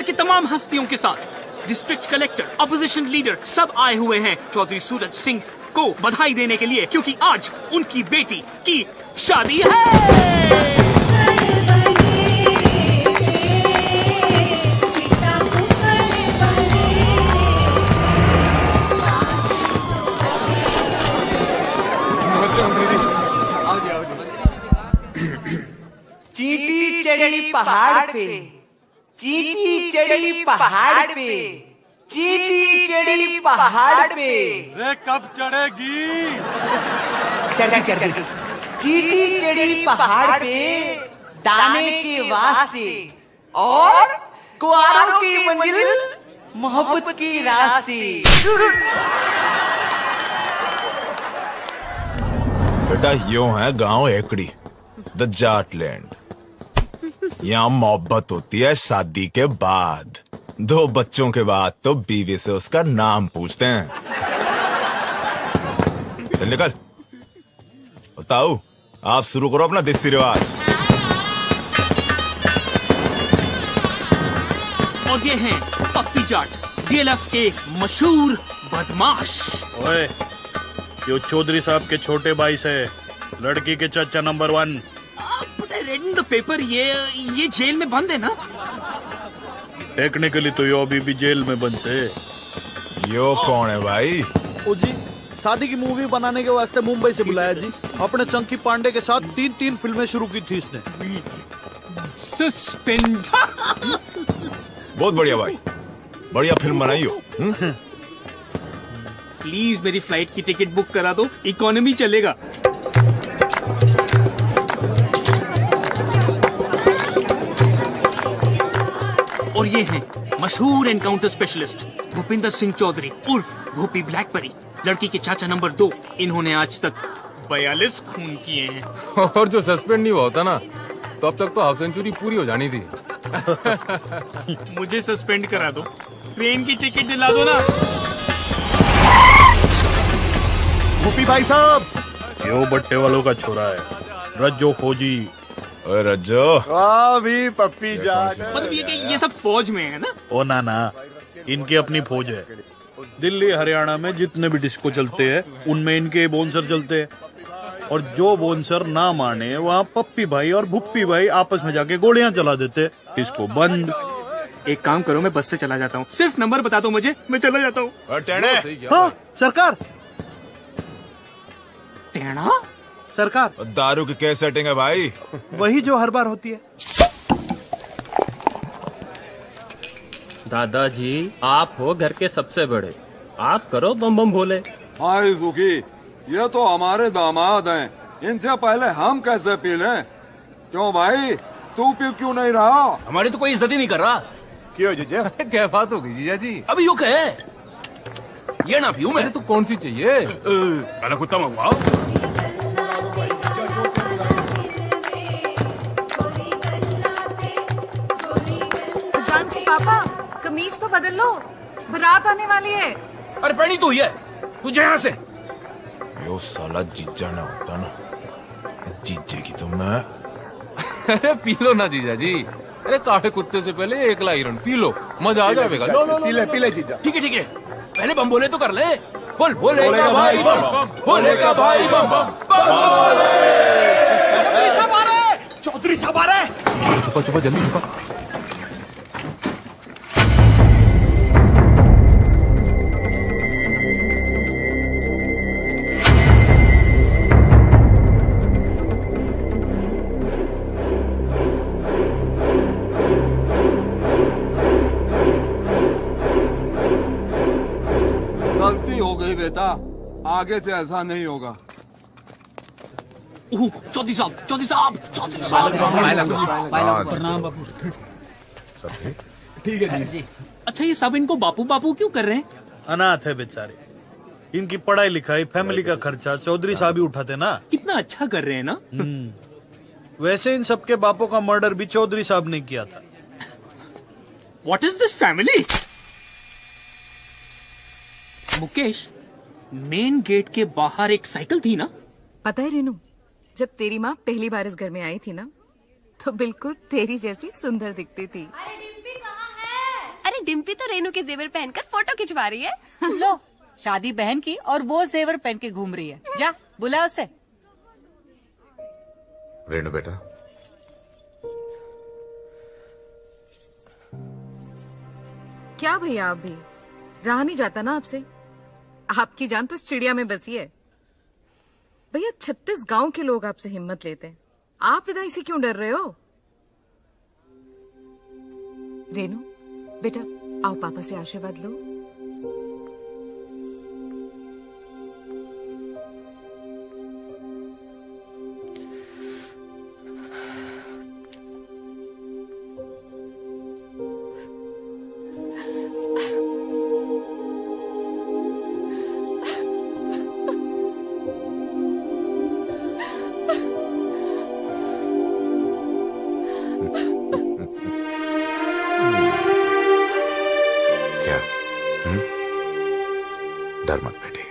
शहर की तमाम हस्तियों के साथ डिस्ट्रिक्ट कलेक्टर, अपोजिशन लीडर सब आए हुए हैं चौधरी सूरज सिंह को बधाई देने के लिए, क्योंकि आज उनकी बेटी की शादी है। चींटी चढ़ी पहाड़ पे, चींटी चढ़ी पहाड़ पे, चींटी चढ़ी पहाड़ पे। रे कब चढ़ेगी? चढ़ी चढ़ी चींटी चढ़ी पहाड़ पे दाने के वास्ते और कुआरों की मंजिल मोहब्बत की रास्ते। बेटा यूं है गांव एकड़ी, द जाट लैंड। यहाँ मोहब्बत होती है शादी के बाद, 2 बच्चों के बाद तो बीवी से उसका नाम पूछते हैं। चल निकल। बताओ, आप शुरू करो अपना देसी रिवाज। और ये हैं पप्पी जाट, डीएलएफ के मशहूर बदमाश। ओए, यो चौधरी साहब के छोटे भाई से लड़की के चाचा number 1। Red in the paper, ये जेल में बंद है ना? टेक्निकली तो यो अभी भी जेल में बंद से। यो कौन है भाई? ओ जी, शादी की मूवी बनाने के वास्ते मुंबई से बुलाया जी। अपने चंकी पांडे के साथ 3 फिल्में शुरू की थी इसने। सस्पेंड। बहुत बढ़िया भाई, बढ़िया फिल्म बनाई हो। प्लीज मेरी फ्लाइट की टिकट बुक करा दो, इकोनॉमी चलेगा। और ये हैं मशहूर एनकाउंटर स्पेशलिस्ट भूपिंदर सिंह चौधरी उर्फ भूपी ब्लैकबेरी, लड़की के चाचा नंबर 2। इन्होंने आज तक 42 खून किए हैं। और जो सस्पेंड नहीं हुआ होता ना, तो अब तक तो हाफ सेंचुरी पूरी हो जानी थी। मुझे सस्पेंड करा दो, ट्रेन की टिकट दिला दो ना। भूपी भाई साहब, यो बट्टे वालों का छोरा है, रज्जो फौजी। ओए रज्जो, भी पप्पी जाट। मतलब ये सब फौज में है ना? ओ ना, इनकी अपनी फौज है। दिल्ली हरियाणा में जितने भी डिस्को चलते हैं उनमें इनके बोनसर चलते हैं, और जो बोनसर ना माने वहाँ पप्पी भाई और भुप्पी भाई आपस में जाके गोलियां चला देते। इसको बंद। एक काम करो, मैं बस से चला जाता हूँ, सिर्फ नंबर बता दो मुझे, मैं चला जाता हूँ। टेढ़े। हाँ सरकार, टेढ़ा सरकार, दारू की क्या सेटिंग है भाई? वही जो हर बार होती है। दादाजी, आप हो घर के सबसे बड़े, आप करो बम बम भोले। हाय सुखी, ये तो हमारे दामाद हैं, इनसे पहले हम कैसे पी लें? क्यों भाई, तू पी क्यों नहीं रहा? हमारी तो कोई इज्जत ही नहीं कर रहा। क्यों जीजा? क्या बात हो गई जीजा जी? अभी यू कहे ये ना पीऊं मैं। अरे तो कौन सी चाहिए? काला कुत्ता मंगवाओ। जान के पापा, कमीज तो बदल लो, बारात आने वाली है। अरे पहनी तो ये, तुझे यहाँ से। यो साला जीजा ना होता ना, जीजे की तो मैं। अरे पी लो ना जीजा जी। अरे काटे कुत्ते से पहले 1 लाइरन पी लो, मजा आ जाएगा। लो लो पी ले जीजा। ठीक है, पहले बम बोले तो कर ले। बोल बोलेगा भाई बम बम, बोलेगा भाई बम बम, चौधरी साहब आ रहे। छुपा जल्दी छुपा। गलती हो गई बेटा, आगे से ऐसा नहीं होगा। चौधरी साहब। प्रणाम बापू। ठीक है जी। अच्छा, ये सब इनको बापू बापू क्यों कर रहे हैं? अनाथ है बेचारे, इनकी पढ़ाई लिखाई फैमिली का खर्चा चौधरी साहब ही उठाते ना। कितना अच्छा कर रहे हैं ना। वैसे इन सबके बापों का मर्डर भी चौधरी साहब ने किया था। What is this family? Mukesh, main gate के बाहर एक साइकिल थी ना? पता है रेनू, जब तेरी माँ पहली बार इस घर में आई थी ना, तो बिल्कुल तेरी जैसी सुंदर दिखती थी। में डिम्पी तो रेनू के जेवर पहनकर फोटो खिंचवा रही है। लो, शादी बहन की और वो जेवर पहन के घूम रही है। जा बुला उसे। रेनू बेटा, क्या भैया, आप भी रहा नहीं जाता ना आपसे। आपकी जान तो चिड़िया में बसी है भैया। 36 गांव के लोग आपसे हिम्मत लेते हैं, आप विदाई से क्यों डर रहे हो? रेनू बेटा, आओ पापा से आशीर्वाद लो। डर मत बेटी,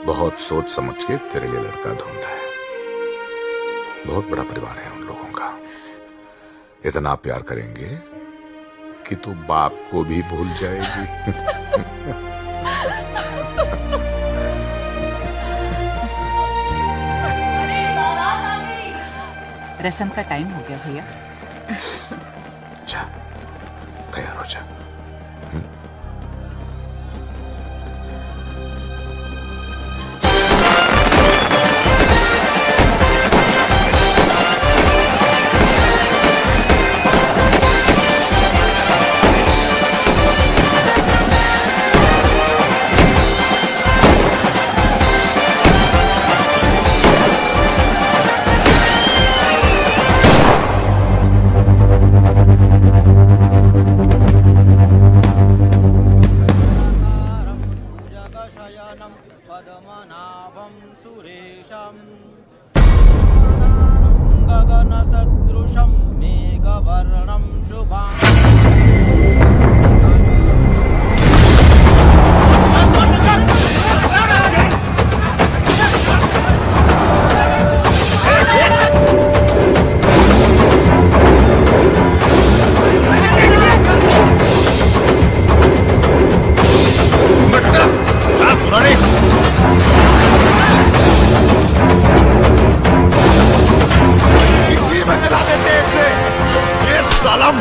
बहुत सोच समझ के तेरे लिए लड़का ढूंढा है। बहुत बड़ा परिवार है उन लोगों का, इतना प्यार करेंगे कि तू बाप को भी भूल जाएगी। रस्म का टाइम हो गया भैया। जा, तैयार हो जा।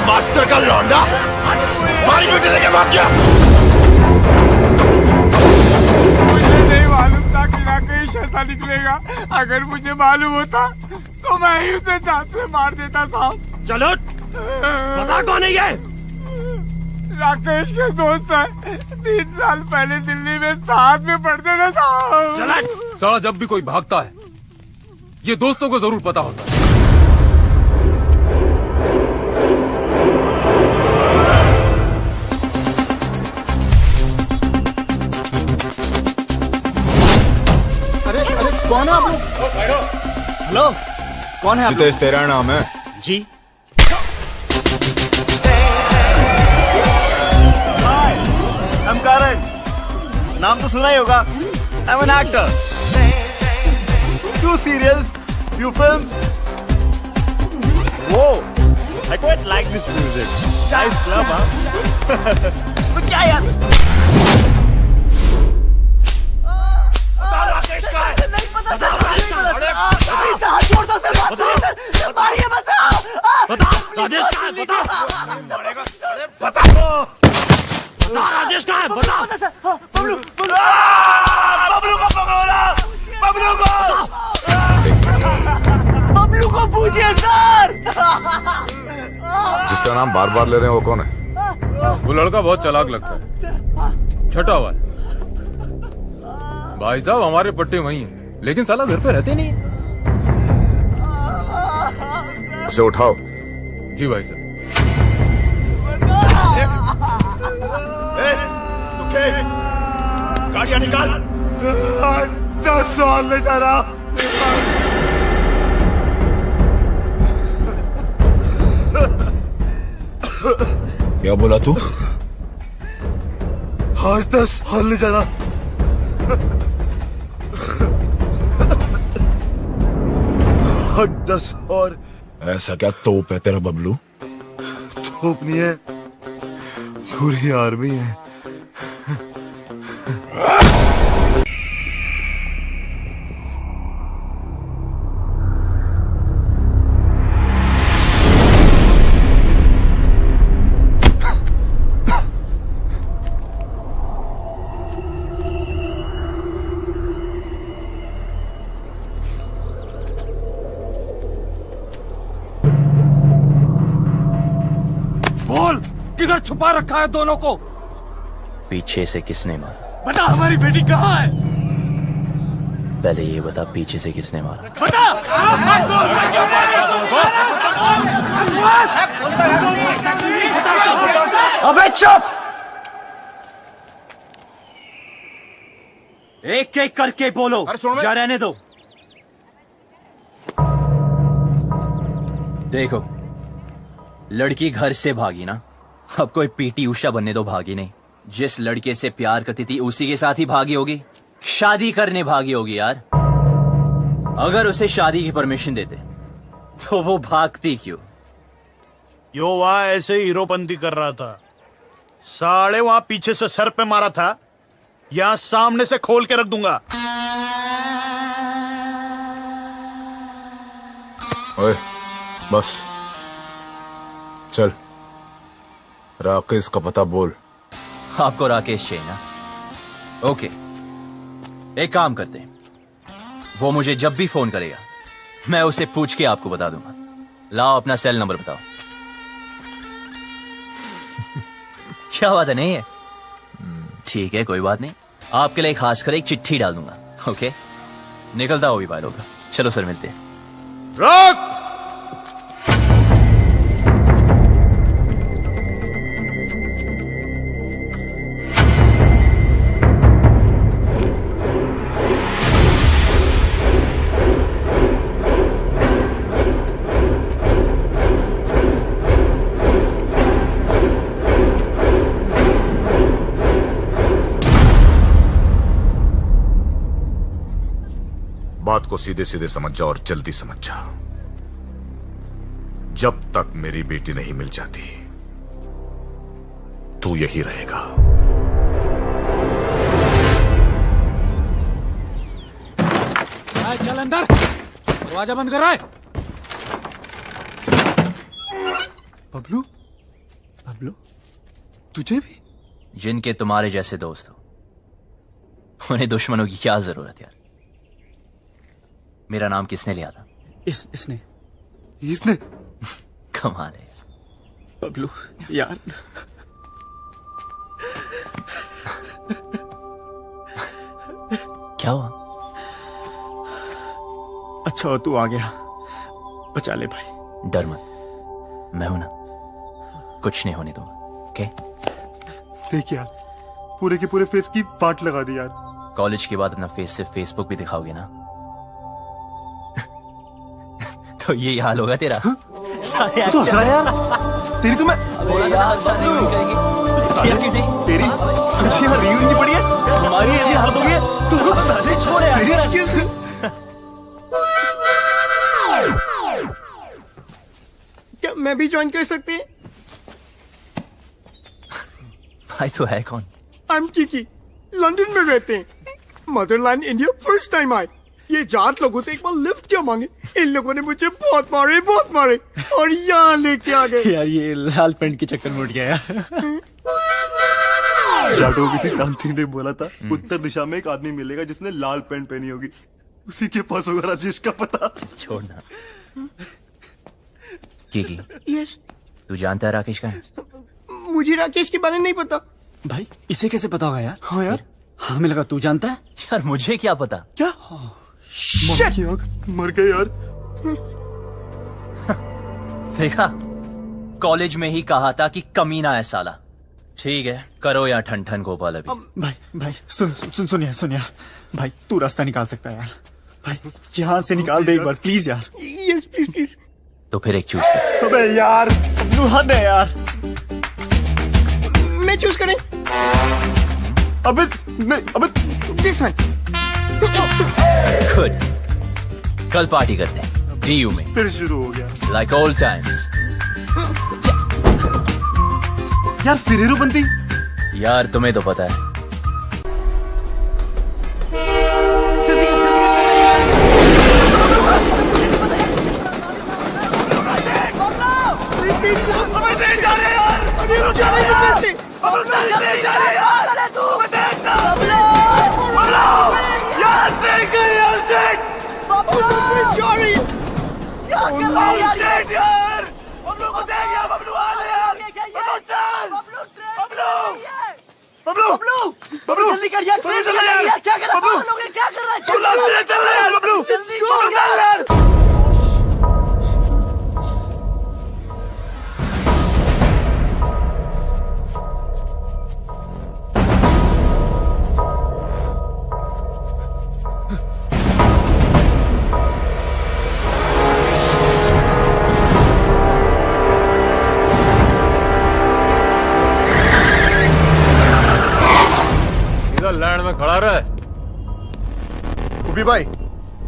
मास्टर का लौंडा मारी को चले के भाग गया। मुझे नहीं मालूम था कि राकेश ऐसा निकलेगा। अगर मुझे मालूम होता तो मैं ही उसे जान से मार देता साहब। चलो पता कौन है ये? राकेश के दोस्त है, 3 साल पहले दिल्ली में साथ में पढ़ते थे साहब। साला जब भी कोई भागता है ये दोस्तों को जरूर पता होता है। कौन है आप लोग? हेलो, कौन है आप लोग? जितेश तेरा नाम है? जी। हाय, I'm Karan। नाम तो सुना ही होगा। I'm an actor। Few serials, few films। Whoa, I quite like this music। Nice club, हाँ? तो क्या यार? राकेश का है? नहीं पता सर, प्लीज हाथ छोड़ दो सर, सर मारिए मत। बता राजेश का है? बता बता राजेश का है? बता बबलू बबलू को पकड़ो, बबलू को बबलू को पूछिए सर। जिसका नाम बार बार ले रहे हैं वो कौन है? वो लड़का बहुत चालाक लगता है, छटा हुआ है। भाई साहब हमारे पट्टे वही हैं, लेकिन साला घर पे रहते नहीं है। उसे उठाओ। जी भाई साहब। गाड़ियां निकाल। 10 साल ले जा रहा। क्या बोला तू? हर 10 साल ले जा रहा। हर 10 और। ऐसा क्या तोप है तेरा बबलू? तोप नहीं है, पूरी आर्मी है। बोल, किधर छुपा रखा है दोनों को? पीछे से किसने मारा? बता, हमारी बेटी कहाँ है? पहले ये बता, पीछे से किसने मारा? बता! अबे चुप! एक एक करके बोलो या रहने दो। देखो, लड़की घर से भागी ना, अब कोई पीटी उषा बनने दो भागी नहीं। जिस लड़के से प्यार करती थी उसी के साथ ही भागी होगी, शादी करने भागी होगी यार। अगर उसे शादी की परमिशन देते तो वो भागती क्यों? यो वहां ऐसे हीरोपंती कर रहा था, साले वहां पीछे से सर पे मारा था, यहां सामने से खोल के रख दूंगा। ओए, बस चल, राकेश का पता बोल। आपको राकेश चाहिए ना? ओके, एक काम करते हैं, वो मुझे जब भी फोन करेगा मैं उसे पूछ के आपको बता दूंगा। लाओ अपना सेल नंबर बताओ। क्या बात है, नहीं है? ठीक है, कोई बात नहीं, आपके लिए खास कर एक चिट्ठी डाल दूंगा। ओके, निकलता हो भी बात होगा। चलो सर, मिलते हैं। रोक! बात को सीधे सीधे समझ जा और जल्दी समझ जा। जब तक मेरी बेटी नहीं मिल जाती तू यही रहेगा। चल अंदर, दरवाजा बंद कर रहा है। बबलू, बबलू, तुझे भी? जिनके तुम्हारे जैसे दोस्त हो उन्हें दुश्मनों की क्या जरूरत यार। मेरा नाम किसने लिया था? इसने कमाल है बबलू यार। क्या हुआ? अच्छा तू आ गया, बचा ले भाई। डर मत, मैं हूं ना, कुछ नहीं होने दूंगा। ओके? देख यार, पूरे के पूरे फेस की पार्ट लगा दी यार। कॉलेज के बाद अपना फेस सिर्फ फेसबुक भी दिखाओगे ना तो ये हाल होगा तेरा। तो हंस रहा है यार, तेरी तो मैं तेरी खुशियां रियून की पड़ी है, हमारी ऐसी हालत हो गई है। तू साले छोड़ यार। क्या मैं भी ज्वाइन कर सकते हैं? भाई तो है कौन? आई एम किकी, लंदन में रहते हैं। मदरलैंड इंडिया फर्स्ट टाइम आए। ये जाट लोगों से एक बार लिफ्ट क्या मांगे, इन लोगों ने मुझे बहुत मारे और यहाँ लेके आ गए। यार ये लाल पेंट के चक्कर में उठ गया यार। जाटो किसी तांत्रिक ने बोला था उत्तर दिशा में एक आदमी मिलेगा जिसने लाल पेंट पहनी होगी, उसी के पास होगा राजेश का पता। छोड़ना। की यस, तू जानता है राकेश कहाँ है? मुझे राकेश के बारे में नहीं पता। भाई इसे कैसे पता होगा यार? हाँ यार, हमें लगा तू जानता है। यार मुझे क्या पता? क्या? मर गए यार। देखा, कॉलेज में ही कहा था कि कमीना है साला। ठीक है, करो या ठन ठन गोपाल अभी। भाई सुन यार, भाई तू रास्ता निकाल सकता है यार। भाई यहाँ से निकाल दे एक बार प्लीज यार। Yes please. तो फिर एक चूज कर। अबे यार, तू हद है यार। मैं चूज करें? अबे नहीं, अबे दिस वन। गुड, कल पार्टी करते हैं डीयू में। फिर शुरू हो गया लाइक ओल्ड टाइम्स। यार फिर हीरोपंती। यार तुम्हें तो पता है। जल्दी कर यार, क्या कर रहा है? क्या कर रहा है? चल यार बबलू, चल यार। लैंड में खड़ा रहा है। उबी भाई,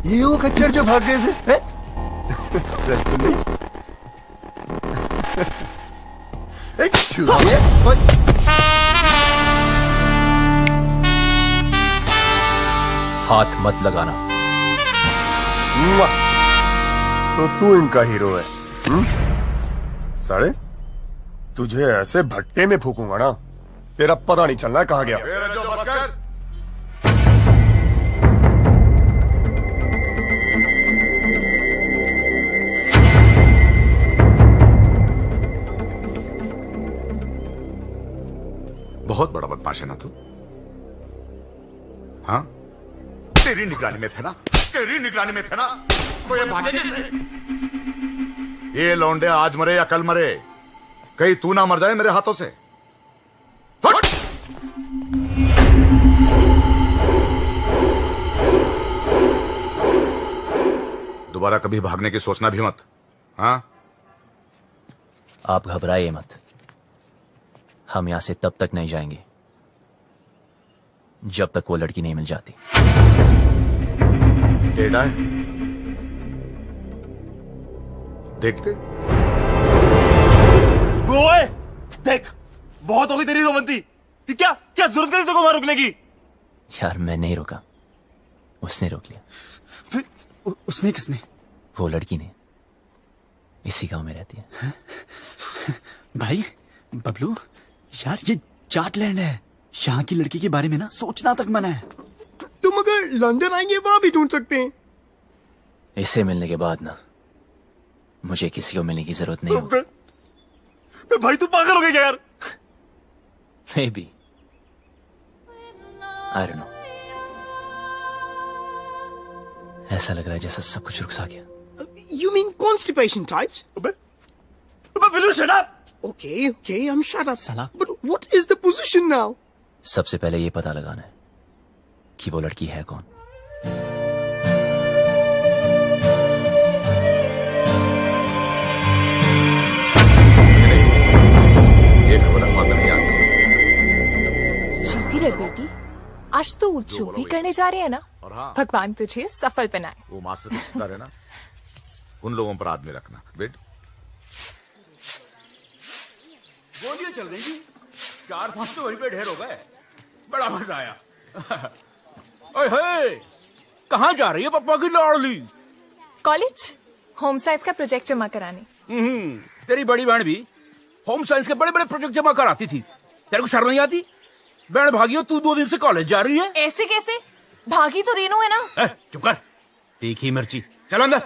ये वो खच्चर जो भाग गए थे। रसगुल्ले। हाथ मत लगाना। तो तू इनका हीरो है? साले, तुझे ऐसे भट्टे में फूकूंगा ना, तेरा पता नहीं चलना कहाँ गया। बहुत बड़ा बदमाश है ना तू? हाँ, तेरी निगरानी में थे ना, तेरी निगरानी में थे ना, तो ये भागे कैसे? ये लौंडे आज मरे या कल मरे, कहीं तू ना मर जाए मेरे हाथों से। फट! दोबारा कभी भागने की सोचना भी मत। हाँ, आप घबराइए मत। हम यहां से तब तक नहीं जाएंगे जब तक वो लड़की नहीं मिल जाती। टेढ़ा है, देखते। ओए, देख, बहुत हो गई तेरी रोमंती। क्या क्या जरूरत करी तेरे को वहां रुकने की? यार मैं नहीं रुका, उसने रोक लिया। उसने किसने? वो लड़की ने। इसी गांव में रहती है। भाई बबलू, यार ये जाटलैंड है, यहाँ की लड़की के बारे में ना सोचना तक मना है। तुम अगर लंदन आएंगे वहां भी ढूंढ सकते हैं। इसे मिलने के बाद ना मुझे किसी को मिलने की जरूरत नहीं होगी। भाई तू पागल हो गया यार। Maybe. I don't know. ऐसा लग रहा है जैसा सब कुछ रुक सा गया। You mean constipation types? Will you shut up? Okay, I'm shut up. But what is the position now? सबसे पहले ये पता लगाना है कि वो लड़की है कौन। ये खबर अखबार में नहीं आनी जीती रहे बेटी, आज तो जो भी करने जा रहे हैं ना, भगवान तुझे सफल बनाए। वो मास्टर का रिश्तेदार है ना, उन लोगों पर आदमी रखना। वेट, गोलियां चल रही थी, 4-5 तो वहीं पे ढेर हो गए। बड़ा मजा आया। ओए, कहाँ जा रही है पप्पा की लाडली? कॉलेज होम साइंस का प्रोजेक्ट जमा कराने। तेरी बड़ी बहन भी होम साइंस के बड़े बड़े प्रोजेक्ट जमा कराती थी। तेरे को शर्म नहीं आती? बहन भागी हो, तू 2 दिन से कॉलेज जा रही है। ऐसे कैसे? भागी तो रेनू है ना। चुप कर, तीखी मिर्ची। चल अंदर,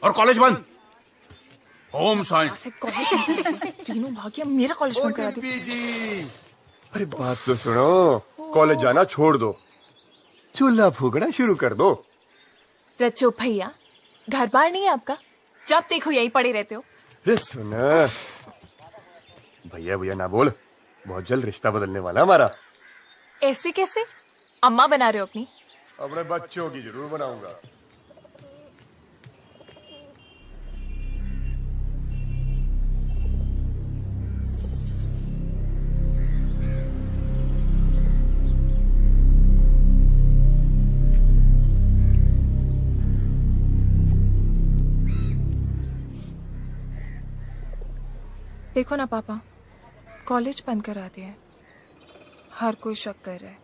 और कॉलेज बंद। Home science. रेनू भागी, मेरा कॉलेज बंद करा दी। अरे बात तो सुनो, कॉलेज जाना छोड़ दो, चूल्हा फूकना शुरू कर दो। रचो भैया, घर बार नहीं है आपका? जब देखो यही पड़े रहते हो। अरे सुना, भैया भैया ना बोल, बहुत जल्द रिश्ता बदलने वाला हमारा। ऐसे कैसे? अम्मा बना रहे हो अपनी? अपने बच्चों की जरूर बनाऊंगा। देखो ना पापा, कॉलेज बंद करा दिया है। हर कोई शक कर रहा है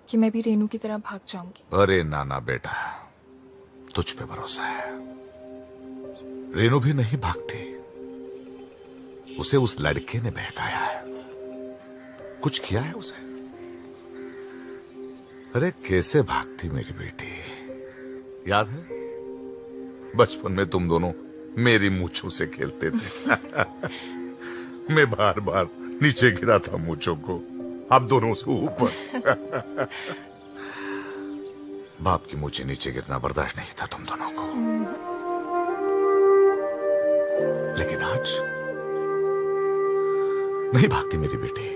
कि मैं भी रेनू की तरह भाग जाऊंगी। अरे नाना बेटा, तुझ पे भरोसा है। रेनू भी नहीं भागती, उसे उस लड़के ने बहकाया है, कुछ किया है उसे। अरे कैसे भागती मेरी बेटी, याद है बचपन में तुम दोनों मेरी मूंछों से खेलते थे। मैं बार बार नीचे गिरा था मूंछों को, आप दोनों से ऊपर। बाप की मूंछें नीचे गिरना बर्दाश्त नहीं था तुम दोनों को, लेकिन आज नहीं भागती मेरी बेटी।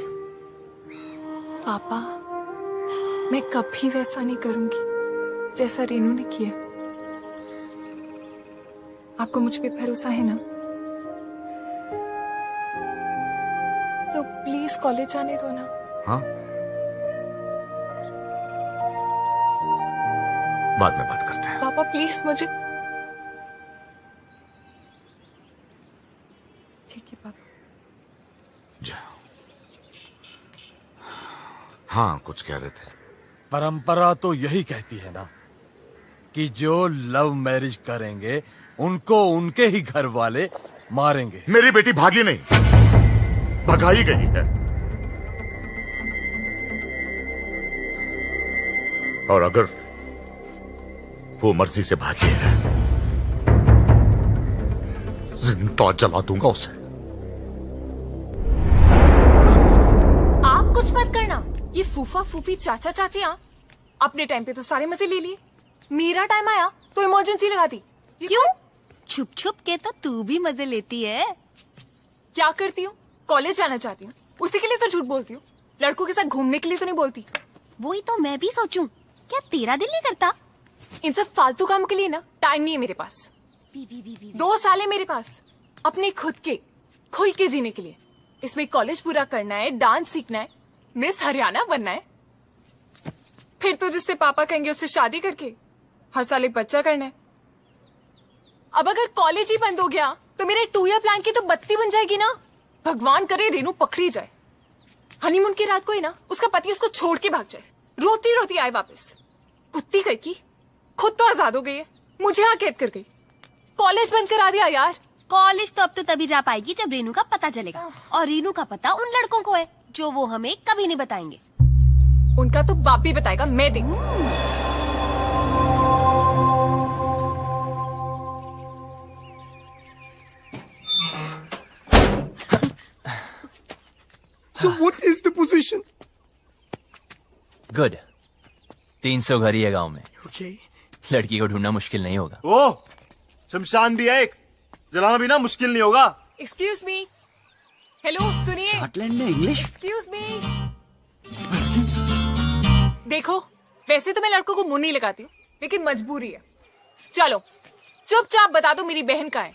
पापा, मैं कभी वैसा नहीं करूंगी जैसा रेनू ने किया। आपको मुझ पे भरोसा है ना? तो प्लीज कॉलेज जाने दो ना। हाँ, बाद में बात करते हैं। पापा प्लीज मुझे। ठीक है पापा। जा। हाँ, कुछ कह रहे थे। परंपरा तो यही कहती है ना कि जो लव मैरिज करेंगे उनको उनके ही घर वाले मारेंगे। मेरी बेटी भागी नहीं, भगाई गई है। और अगर वो मर्जी से भागी है, जिंदा जला दूंगा उसे। आप कुछ मत करना। ये फूफा फूफी चाचा चाचियां अपने टाइम पे तो सारे मजे ले लिए, मेरा टाइम आया तो इमरजेंसी लगा दी। क्यों? छुप छुप के तो तू भी मजे लेती है। क्या करती हूँ? कॉलेज जाना चाहती हूँ, उसी के लिए तो झूठ बोलती हूँ। लड़कों के साथ घूमने के लिए तो नहीं बोलती। वही तो मैं भी सोचूं, क्या तेरा दिल नहीं करता? इन सब फालतू कामों के लिए ना टाइम नहीं है मेरे पास। 2 साल है मेरे पास अपने खुद के खुल के जीने के लिए। इसमें कॉलेज पूरा करना है, डांस सीखना है, मिस हरियाणा बनना है, फिर तो जिससे पापा कहेंगे उससे शादी करके हर साल एक बच्चा करना है। अब अगर कॉलेज ही बंद हो गया तो मेरे 2 ईयर प्लान की तो बत्ती बन जाएगी ना। भगवान करे रेनू पकड़ी जाए, हनीमून की रात को ही ना उसका पति उसको छोड़ के भाग जाए, रोती रोती आए वापस। कुत्ती कह की खुद तो आजाद हो गई है, मुझे यहाँ कैद कर गई। कॉलेज बंद करा दिया यार। कॉलेज तो अब तो तभी जा पाएगी जब रेनू का पता चलेगा, और रेनू का पता उन लड़कों को है जो वो हमें कभी नहीं बताएंगे। उनका तो बाप भी बताएगा, मैं देखूं। So what is the position? Good. 300 घर ही है गांव में। Okay. लड़की को ढूंढना मुश्किल नहीं होगा। ओ, शमशान भी है एक, जलाना भी ना मुश्किल नहीं होगा। एक्सक्यूज मी, हेलो सुनिए। स्कॉटलैंड में इंग्लिश? Excuse me. देखो, वैसे तो मैं लड़कों को मुंह नहीं लगाती हूँ, लेकिन मजबूरी है। चलो चुपचाप बता दो मेरी बहन कहाँ है।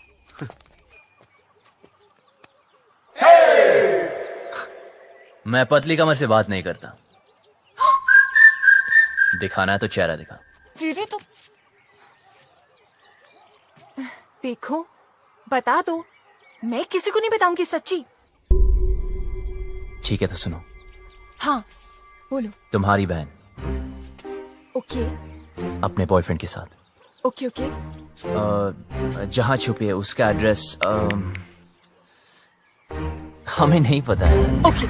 मैं पतली कमर से बात नहीं करता। दिखाना है तो चेहरा दिखा। दीदी तो देखो, बता दो, मैं किसी को नहीं बताऊंगी सच्ची। ठीक है तो सुनो। हाँ बोलो। तुम्हारी बहन ओके अपने बॉयफ्रेंड के साथ ओके ओके जहां छुपी है उसका एड्रेस हमें नहीं पता है। ओके।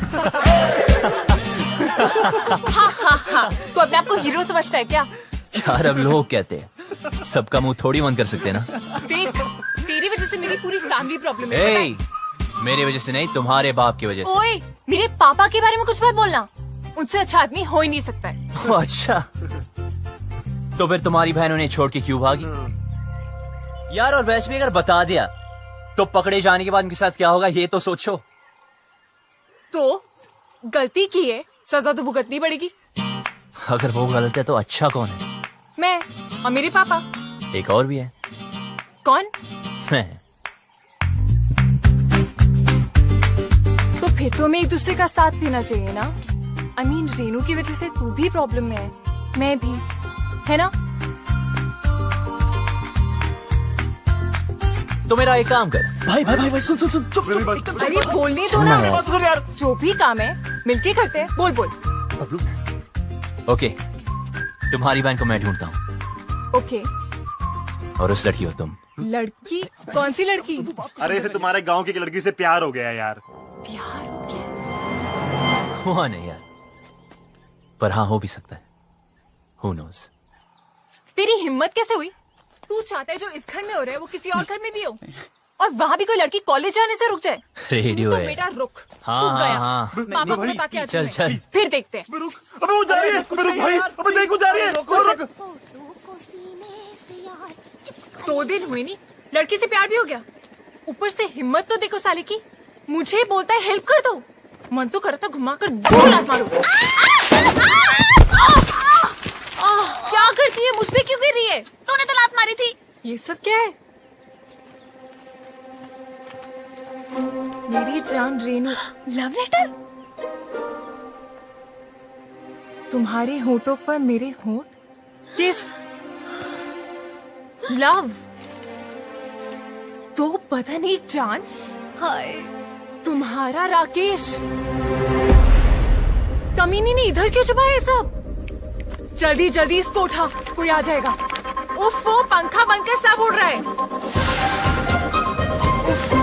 हाँ हाँ हाँ, तो अपने आप को हीरो समझता है क्या? यार अब लोग कहते हैं, सबका मुंह थोड़ी बंद कर सकते ना। देख, तेरी वजह से मेरी पूरी फैमिली प्रॉब्लम है। ए, मेरी वजह से नहीं, तुम्हारे बाप की वजह से। ओए, मेरे पापा के बारे में कुछ मत बोलना, उनसे अच्छा आदमी हो ही नहीं सकता है। अच्छा, तो फिर तुम्हारी बहन उन्हें छोड़ के क्यों भागी? यार और वैसे भी अगर बता दिया तो पकड़े जाने के बाद उनके साथ क्या होगा ये तो सोचो। तो गलती की है, सजा तो भुगतनी पड़ेगी। अगर वो गलत है तो अच्छा कौन है? मैं और मेरे पापा। एक और भी है। कौन? मैं। तो फिर तो हमें एक दूसरे का साथ देना चाहिए ना। I mean, रेनू की वजह से तू भी प्रॉब्लम में है, मैं भी, है ना? तो मेरा एक काम कर। भाई भाई भाई भाई सुन सुन सुन चुप चुप। अरे बोलने दो ना यार। जो भी काम है मिलके करते हैं। बोल बोल। ओके, तुम्हारी बहन को मैं ढूंढता हूँ। ओके। और उस लड़की हो तुम। लड़की? कौन सी लड़की? अरे इसे तुम्हारे गांव की लड़की से प्यार हो गया यार। प्यार हो गया? हुआ नहीं यार, पर हाँ हो भी सकता है। Who knows? तेरी हिम्मत कैसे हुई? तू चाहता है जो इस घर में हो रहा है वो किसी और घर में भी हो, और वहाँ भी कोई लड़की कॉलेज जाने से रुक जाए? रेडियो तो है। बेटा रुक। हाँ, तू गया। हाँ। पापा को बता के आ चल, चल। फिर देखते हैं। अबे वो जा रही है। अबे रुक भाई, अबे देख वो जा रही है। रुक। 2 दिन हुए नहीं, लड़की से प्यार भी हो गया। ऊपर से हिम्मत तो देखो साले की। मुझे बोलता है हेल्प कर दो, मन तो करता घुमा कर 2 लात मारूं। क्या करती है? मुझ पे क्यों गिर रही है? तूने तो लात मारी थी। ये सब क्या है? मेरी जान रेनू। Love letter? तुम्हारे होठों पर मेरे होठ? किस? लव? तो पता नहीं जान। हाय, तुम्हारा राकेश। कमीनी ने इधर क्यों छुपाया ये सब? जल्दी जल्दी इसको उठा, कोई आ जाएगा। उफ, वो पंखा बनकर सब उड़ रहा है। उफ,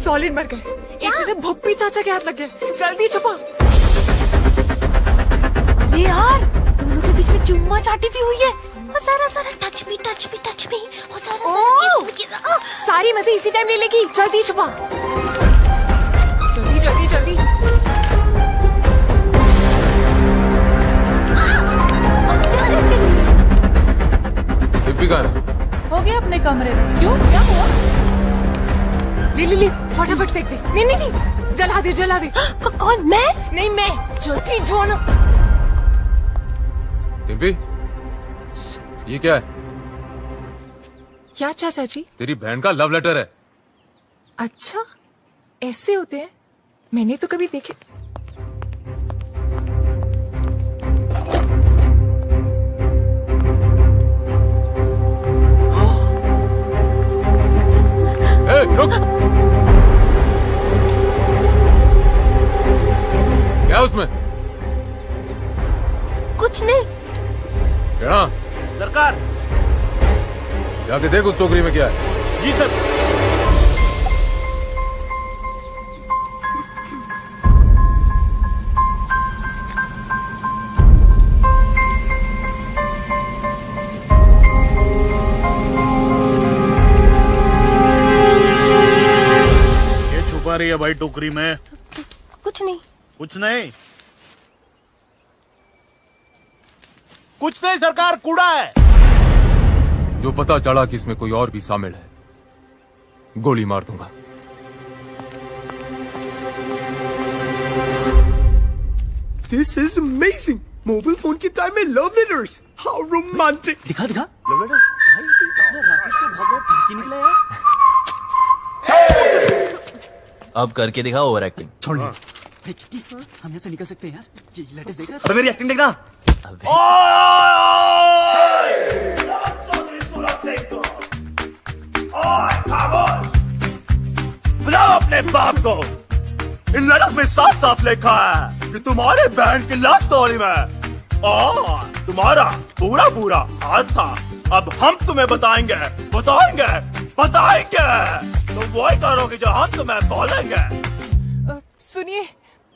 सॉलिड मर गए। एक जगह भुप्पी चाचा के हाथ लग गए। जल्दी छुपा। अरे यार, दोनों के बीच में चुम्मा चाटी भी हुई है। सारा सारा touch me touch me touch me. सारी मजे इसी टाइम ले लेगी। जल्दी छुपा। जल्दी जल्दी जल्दी। हो गया अपने कमरे में। क्यों, क्या हुआ? ले फटाफट फेंक दे। नहीं नहीं नहीं, जला दे जला दे। कौन? मैं? नहीं मैं। जल्दी जोनो। डिम्पी, ये क्या है? क्या चाचा जी? तेरी बहन का लव लेटर है। अच्छा, ऐसे होते हैं? मैंने तो कभी देखे। रुक। क्या उसमें? कुछ नहीं। क्या? सरकार। जाके देख उस टोकरी में क्या है। जी सर। छुपा रही है भाई टोकरी में? कुछ नहीं। कुछ नहीं? कुछ नहीं सरकार, कूड़ा है। जो पता चला कि इसमें कोई और भी शामिल है, गोली मार दूंगा। This is amazing. Mobile phone के टाइम में लव लेटर्स। How romantic. दिखा दिखा। Love letter? भाई राकेश तो बहुत फंकी निकला यार। अब करके दिखा ओवर एक्टिंग। छोड़ हम यहाँ से निकल सकते हैं यार। ये लेटेस्ट देख रहा अबे मेरी एक्टिंग देखना। बुलाओ अपने बाप को। इन लेटर्स में साफ साफ लिखा है कि तुम्हारे बहन की लव स्टोरी में तुम्हारा पूरा पूरा हाथ था। अब हम तुम्हें बताएंगे बताएंगे बताएंगे। तुम वही करोगे जो हम तुम्हें बोलेंगे। सुनिए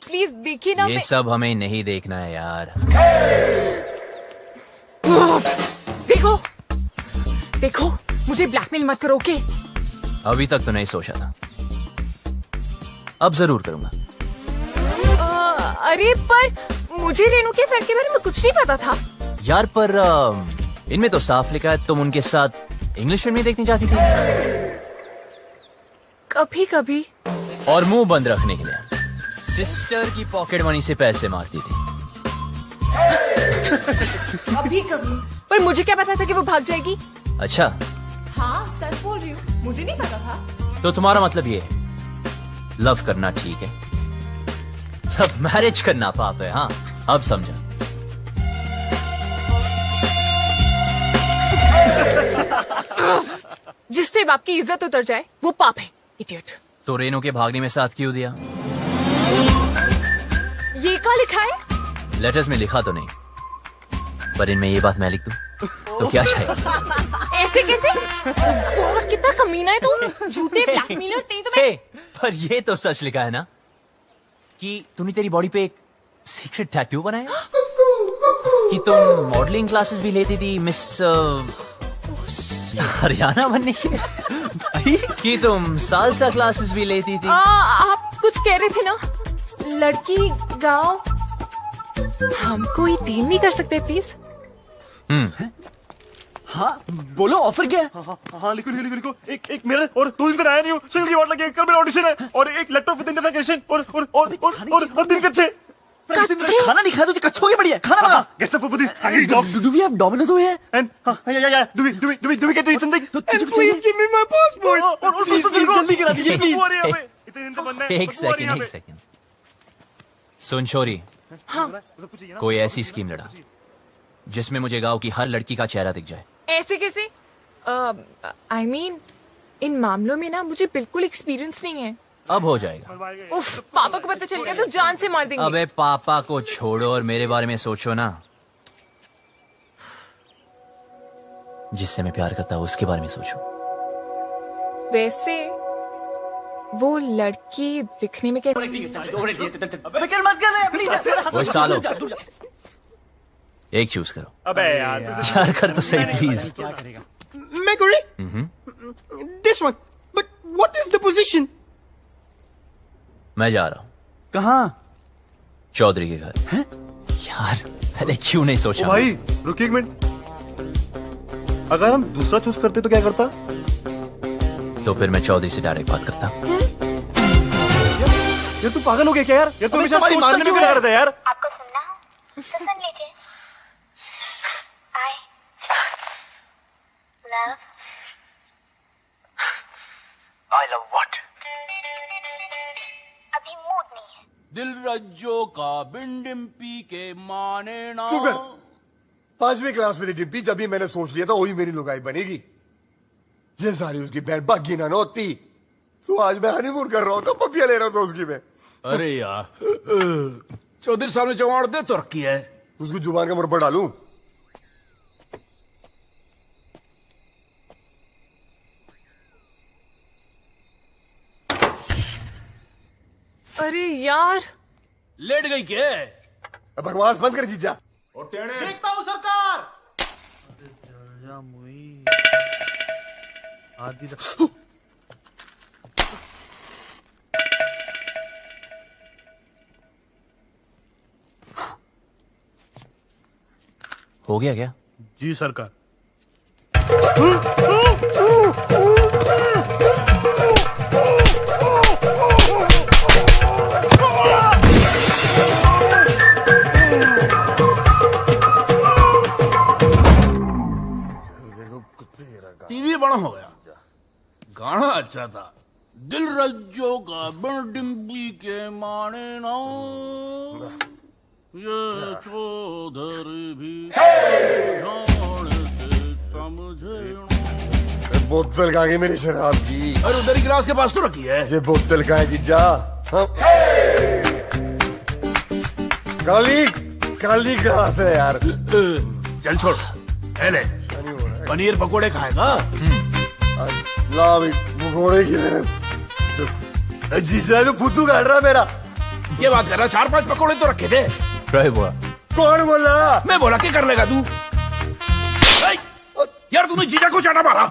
प्लीज, देखिए ना। ये सब हमें नहीं देखना है यार। देखो देखो, मुझे ब्लैकमेल मत करो। ओके? अभी तक तो नहीं सोचा था, अब जरूर करूंगा। अरे पर मुझे रेनू के अफेयर के बारे में कुछ नहीं पता था यार। पर इनमें तो साफ लिखा है तुम उनके साथ इंग्लिश फिल्म देखनी चाहती थी। कभी कभी। और मुंह बंद रखने के लिए सिस्टर की पॉकेट मनी से पैसे मारती थी। कभी कभी। पर मुझे क्या पता था कि वो भाग जाएगी। अच्छा, हाँ सच बोल रही हूँ, मुझे नहीं पता था। तो तुम्हारा मतलब ये है लव करना ठीक है, लव मैरिज करना पाप है। हाँ अब समझा। जिससे बाप की इज्जत उतर जाए वो पाप है, इडियट। तो रेनू के भागने में साथ क्यों दिया? ये क्या लिखा है? लेटर्स में लिखा तो नहीं, पर इनमें ये बात मैं लिख दूं तो क्या चाहिए? ऐसे कैसे? और कितना कमीना है तू, झूठे ब्लैकमेलर तेरी तो मैं। पर ये तो सच लिखा है ना कि तूने तेरी बॉडी पे एक सीक्रेट टैटू बनाया, कि तुम मॉडलिंग क्लासेस भी लेती थी मिस हरियाणा बनने के लिए, कि तुम सालसा क्लासेस भी लेती थी। आप कुछ कह रहे थे ना, लड़की गांव। हम कोई डील नहीं कर सकते प्लीज? हाँ बोलो, ऑफर क्या है? हाँ लिखो लिखो लिखो। एक मिरर और 2 दिन तक आया नहीं हूँ, सिंगल की वाट लगी, कल मेरा ऑडिशन है, और एक लैपटॉप विद इंटरनेट कनेक्शन और 3 कच्चे। खाना नहीं खाया तो कच्छों की बढ़िया खाना मंगा। Get some food for this hungry dogs. Do we have Domino's over here? And yeah. Do we get to eat something? And please give me my passport. और Please जल्दी करा दीजिए प्लीज। वो आ रही है यहाँ पे। इतने दिन तो बनना है। एक सेकंड। सुन छोरी, कोई ऐसी स्कीम लड़ा जिसमें मुझे गांव की हर लड़की का चेहरा दिख जाए। ऐसे कैसे? I mean, इन मामलों में ना मुझे बिल्कुल एक्सपीरियंस नहीं है। अब हो जाएगा। उफ, पापा को पता चल गया तो जान से मार देंगे। अबे पापा को छोड़ो और मेरे बारे में सोचो ना। जिससे मैं प्यार करता हूँ उसके बारे में सोचो। वैसे वो लड़की दिखने में कैसी? मत कर प्लीज। वो सालो एक चूज करो। अबे यार कर तो सही प्लीज। मैं करूँ? This one. But what is the position? मैं जा रहा हूँ। कहाँ? चौधरी के घर। हैं? यार पहले क्यों नहीं सोचा? भाई रुकिए एक मिनट, अगर हम दूसरा चूज करते तो क्या करता? तो फिर मैं चौधरी से डायरेक्ट बात करता। यार तू पागल हो गया क्या यार? यार तू हमेशा हमारी मारने में क्यों लगा रहता है यार? आपको सुनना हो तो सुन लीजिए। I love what? अभी मूड नहीं है। दिल रज्जो का बिन डिम्पी के माने ना। चुप कर। 5वीं क्लास में थी डिम्पी, जब भी मैंने सोच लिया था वही मेरी लुगाई बनेगी। ये सारी उसकी बहन बागी ना होती तो आज मैं हनीमून कर रहा हूँ, तो पपिया ले रहा था उसकी मैं। अरे यार चौधरी साहब ने जवान दे तो रखी है। उसको जुबान का मुड़ पर डालूं? अरे यार लेट गई क्या? बकवास बंद कर जीजा। देखता हूँ सरकार। हो गया क्या? जी सरकार। टीवी बड़ा हो गया, गाना अच्छा था। दिल रज्जो का बिन डिम्पी के माने ना, ये चौधरी भी बोतल कहाँ गई मेरी शराब जी? अरे उधर ही गिलास के पास तो रखी है। ये बोतल कहाँ है जीजा? काली काली गिलास है यार। चल छोड़, ले पनीर पकोड़े खाएगा? ला भाई पकोड़े की जीजा तो फुद्दू काट रहा मेरा। ये बात कर रहा, 4-5 पकोड़े तो रखे थे। बोला कौन बोला? मैं बोला क्या कर लेगा तू? यार तूने जीजा को चाटा मारा।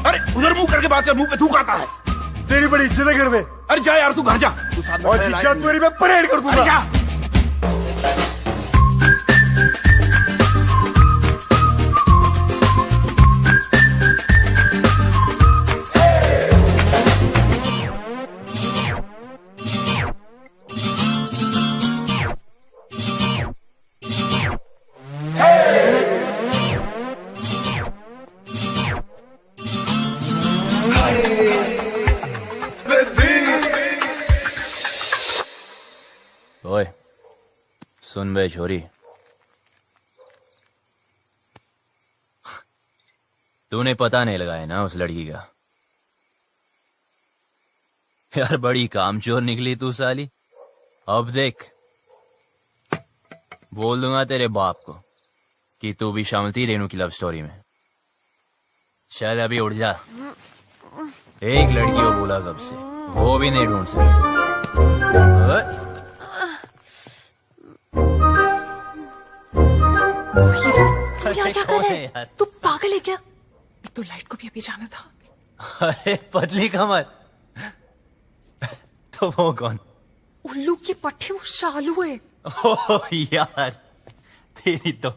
अरे उधर मुंह करके बात कर, मुंह पे थूक आता है। तेरी बड़ी इज्जत है घर में। अरे जा यार तू घर जा। और जीजा तेरी मैं परेड कर दूंगा। सुन बे छोरी, तूने पता नहीं लगाया ना उस लड़की का। यार बड़ी कामचोर निकली तू साली। अब देख, बोल दूंगा तेरे बाप को कि तू भी शामिल थी रेनू की लव स्टोरी में। चल अभी उठ जा। एक लड़की को बोला कब से, वो भी नहीं ढूंढ सकती। तू यहाँ क्या कर रहा है? तू पागल है क्या? तो लाइट को भी अभी जाना था। अरे पतली कमर। तो वो कौन? उल्लू की पट्टी, वो शालू है। ओह यार, तेरी तो।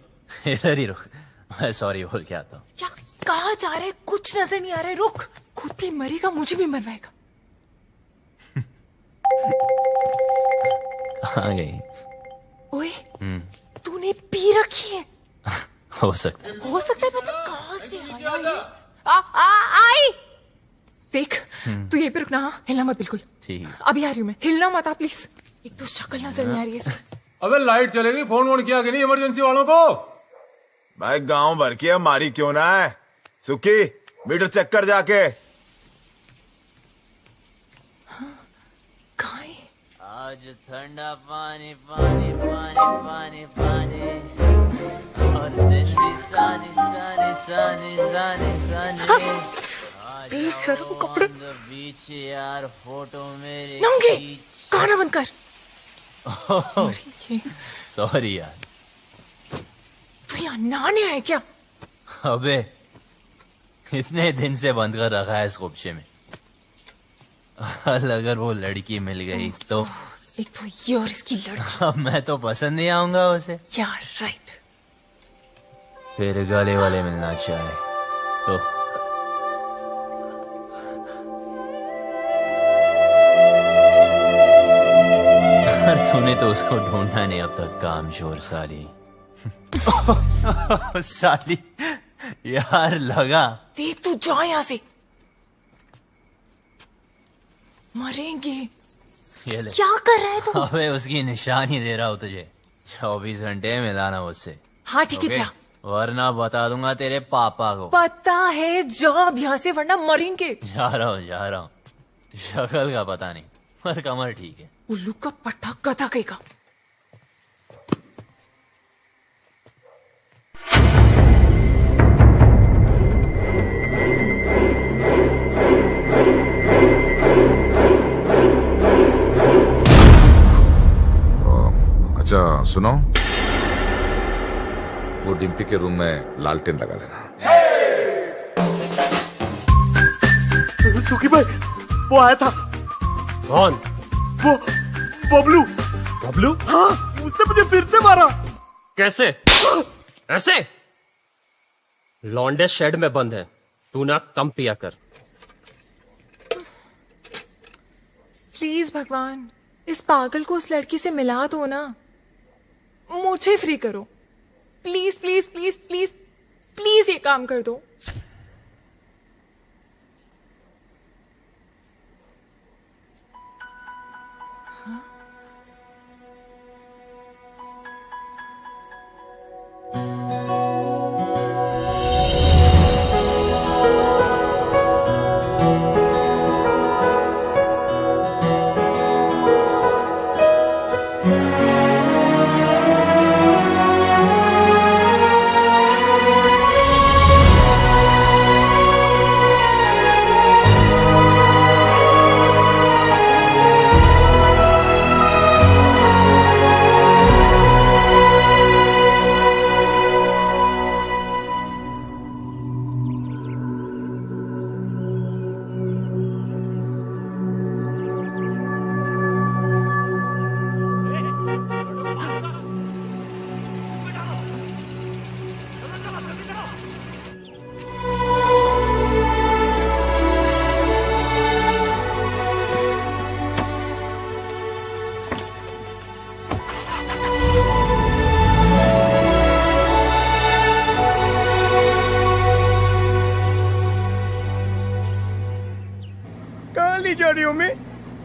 इधर ही रुक, मैं सॉरी बोल के आता हूँ। क्या कहाँ जा रहे? कुछ नजर नहीं आ रहा है। रुक, खुद भी मरेगा, मुझे भी मरवाएगा। कहाँ गई? ओए, तूने पी रखी है। हो सकता है। हो सकता है, मतलब कहाँ से आया ये? आई देख, तू यहीं पे रुकना। हाँ, हिलना मत बिल्कुल। ठीक है। अभी आ रही हूँ मैं, हिलना मत आप प्लीज। एक तो शक्ल नजर नहीं आ रही है। अबे लाइट चलेगी, फोन वोन किया कि नहीं इमरजेंसी वालों को? भाई गांव भर की हमारी क्यों ना है? सुखी, मीटर चेक कर जाके। आज ठंडा पानी पानी पानी पानी पानी और दिन भी सानी सानी सानी सानी सानी। बेशर्म कपड़े। बीच यार फोटो मेरे नंगे, गाना बंद कर। सॉरी यार। तू यहाँ नहाने आया क्या? अबे इतने दिन से बंद कर रखा है इस खुबशे में। अगर वो लड़की मिल गई तो। एक तो ये और इसकी लड़की। अब मैं तो पसंद नहीं आऊंगा उसे। यार राइट। फिर गले वाले मिलना चाहे तो। तूने तो उसको ढूंढा नहीं अब तक, कामचोर साली। साली यार लगा। देख तू जा यहाँ से, मरेंगे। ये ले। क्या कर रहा है तू? अबे उसकी निशानी दे रहा हूँ तुझे। 24 घंटे मिलाना मुझसे। हाँ ठीक है, ओके? जा। वरना बता दूंगा तेरे पापा को। पता है, जा अब यहाँ से, वरना मरेंगे। जा रहा हूँ। शक्ल का पता नहीं, पर कमर ठीक है। उल्लू का पट्टा गधा कहेगा। अच्छा सुनो, वो डिम्पी के रूम में लालटेन लगा देना। सुखी भाई, वो आया था। कौन? वो बबलू। बबलू? हाँ, उसने मुझे फिर से मारा। कैसे? ऐसे? लौंडे शेड में बंद है, तू ना कम पिया कर। प्लीज भगवान, इस पागल को उस लड़की से मिला दो ना। मुझे फ्री करो, please please please please please ये काम कर दो।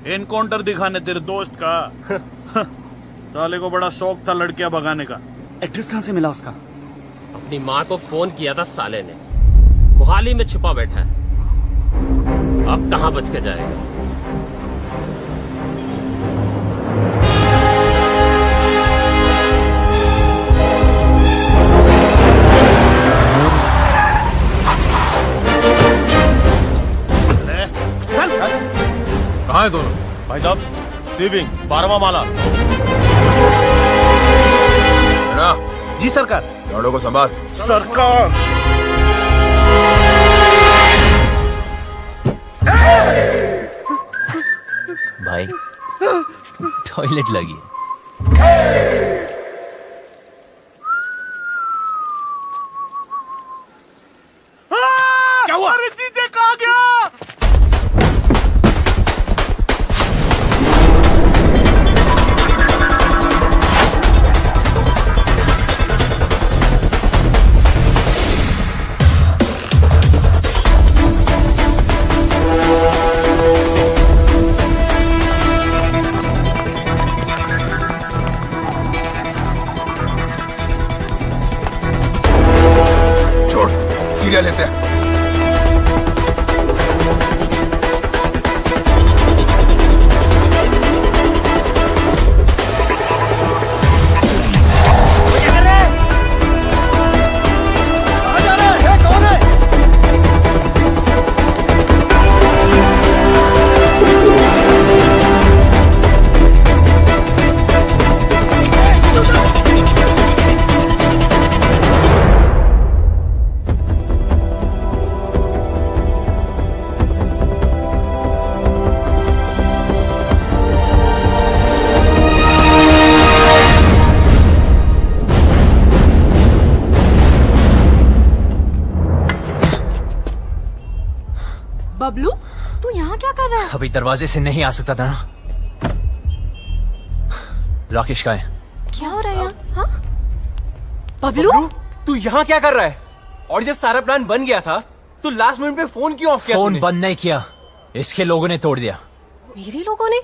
एनकाउंटर दिखाने तेरे दोस्त का। साले को बड़ा शौक था लड़कियां भगाने का। एड्रेस कहाँ से मिला उसका? अपनी माँ को फोन किया था साले ने, मोहाली में छिपा बैठा है। अब कहाँ बच के जाएगा? कहाँ है दोनों? भाई साहब, सीविंग 12वां माला। ना जी सरकार। लड़ों को संभाल। सरकार। भाई टॉयलेट लगी है। क्या हुआ? अरे जीजे कहाँ गया? छोड़, सीढ़ियाँ लेते हैं। बबलू, तू यहाँ क्या कर रहा है? अभी दरवाजे से नहीं आ सकता था ना। राकेश का है। क्या हो रहा है यहाँ? हाँ? बबलू, तू यहाँ क्या कर रहा है? और जब सारा प्लान बन गया था तो लास्ट मिनट पे फोन क्यों ऑफ किया? फोन बंद नहीं किया, इसके लोगों ने तोड़ दिया। मेरे लोगों ने?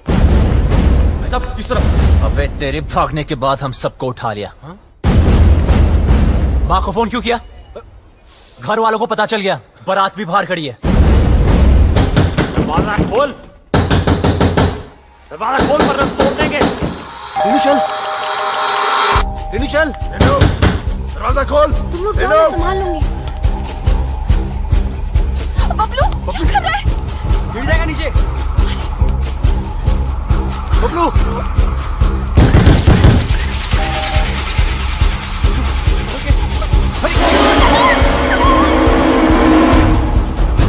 सब इस तरफ। अबे तेरे भागने के बाद हम सबको उठा लिया। माँ को फोन क्यों किया? घर वालों को पता चल गया, बारात भी बाहर खड़ी है। दरवाजा खोल, दरवाजा खोल वरना तोड़ देंगे। रेनू चल, रेनू चल, दरवाजा खोल। तुम लोग जाओ, मैं संभाल लूंगी। बबलू, क्या कर रहा है? गिर जाएगा नीचे। बबलू,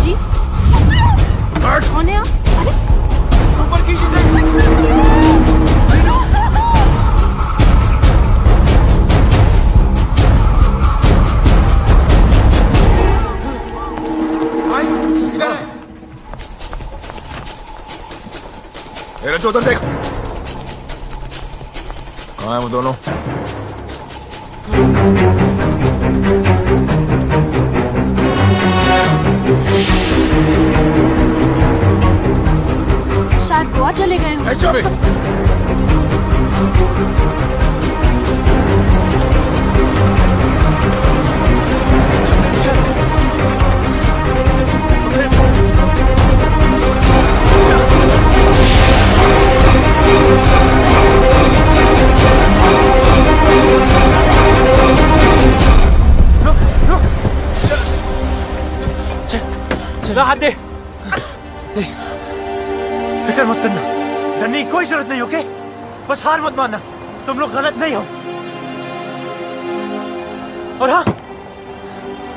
जी कौन है आप? ऊपर की चीजें। रजो उधर देख। कहाँ है वो दोनों? शायद गोवा चले गए हों। चला हाथ दे। फिक्र मत करना, डरने की कोई जरूरत नहीं, ओके? बस हार मत मानना, तुम लोग गलत नहीं हो। और हाँ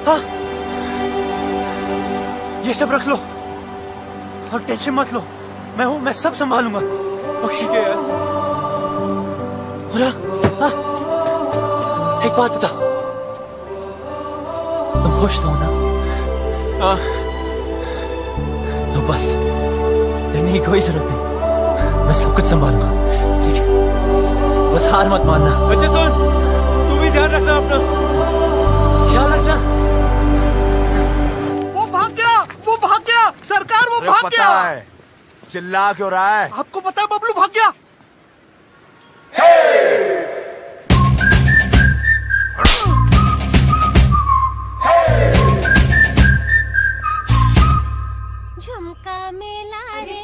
हाँ, ये सब रख लो और टेंशन मत लो, मैं हूं, मैं सब संभालूंगा, ओके? ठीक है यार। और हाँ, एक बात बता, तुम खुश हो ना? हाँ। तो बस डरने की कोई जरूरत नहीं, मैं सब कुछ संभालूंगा, ठीक है? बस हार मत मानना। अच्छा सुन, तू भी ध्यान रखना अपना, ख्याल रखना। वो भाग गया, वो भाग गया, सरकार वो भाग गया। चिल्ला क्यों रहा है? आपको पता है बबलू भाग गया? झुमका मेला रे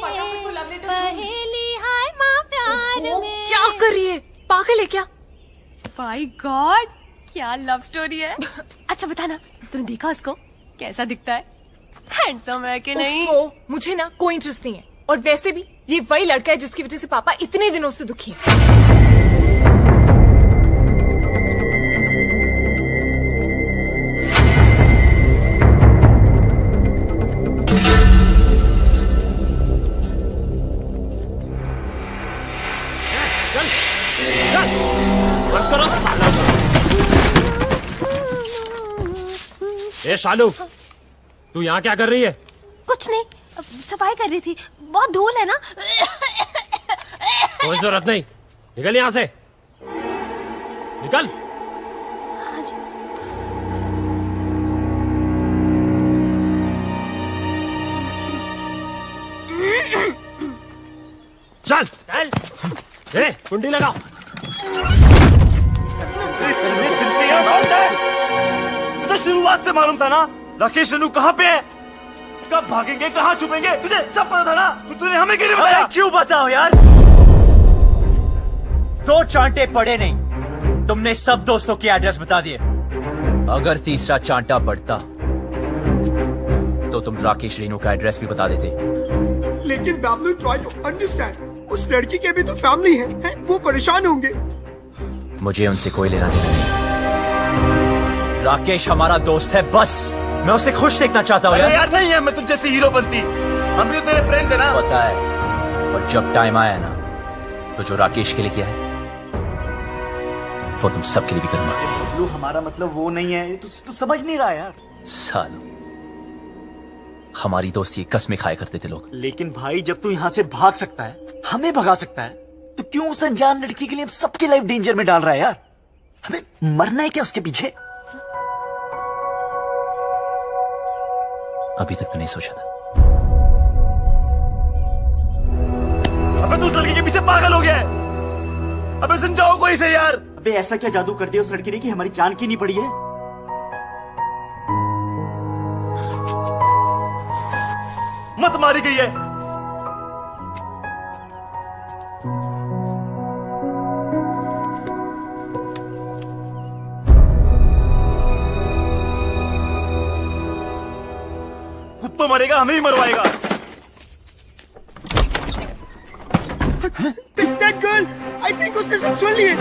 पहेली हाय माँ प्यार में। क्या कर रही है? पागल है क्या? माय गॉड, क्या लव स्टोरी है। अच्छा बताना, तुमने देखा उसको? कैसा दिखता है? हैंडसम है कि नहीं? मुझे ना कोई इंटरेस्ट नहीं है। और वैसे भी ये वही लड़का है जिसकी वजह से पापा इतने दिनों से दुखी हैं। बंद करो साला। ए शालू, तू यहाँ क्या कर रही है? कुछ नहीं, सफाई कर रही थी। बहुत धूल है ना। कोई जरूरत नहीं, निकल यहाँ से, निकल। चल चल, ए कुंडी लगा। तो शुरुआत से मालूम था ना राकेश रेनू कहाँ पे है, कब भागेंगे, कहाँ छुपेंगे, तुझे सब पता था ना। तो तूने हमें क्यों नहीं बताया? क्यों बताओ यार, दो चांटे पड़े नहीं, तुमने सब दोस्तों के एड्रेस बता दिए। अगर तीसरा चांटा पड़ता तो तुम राकेश रेनू का एड्रेस भी बता देते। लेकिन बाबलू, ट्राई टू अंडरस्टैंड, उस लड़की के भी तो फैमिली है, वो परेशान होंगे। मुझे उनसे कोई लेना देना नहीं। राकेश हमारा दोस्त है, बस मैं उसे खुश देखना चाहता हूँ यार। नहीं है, मैं तुझ जैसी हीरो बनती, हम भी तेरे फ्रेंड्स है ना। पता है, और जब टाइम आया ना तो जो राकेश के लिए किया है वो तुम सबके लिए भी करूंगा। बबलू, हमारा मतलब वो नहीं है, तू समझ नहीं रहा यार। सालों, हमारी दोस्ती कसमें खाया करते थे लोग। लेकिन भाई, जब तू यहाँ से भाग सकता है, हमें भगा सकता है, तो क्यों उस अनजान लड़की के लिए सबकी लाइफ डेंजर में डाल रहा है यार? हमें मरना है क्या उसके पीछे? अभी तक तो नहीं सोचा था। अबे तू उस लड़की के पीछे पागल हो गया है। अबे समझाओ कोई से यार। अबे ऐसा क्या जादू कर दिया उस लड़की ने कि हमारी जान की नहीं पड़ी है? मत मारी गई है। खुद तो मरेगा, हमें ही मरवाएगा। That girl, I think उसने सब सुन लिए।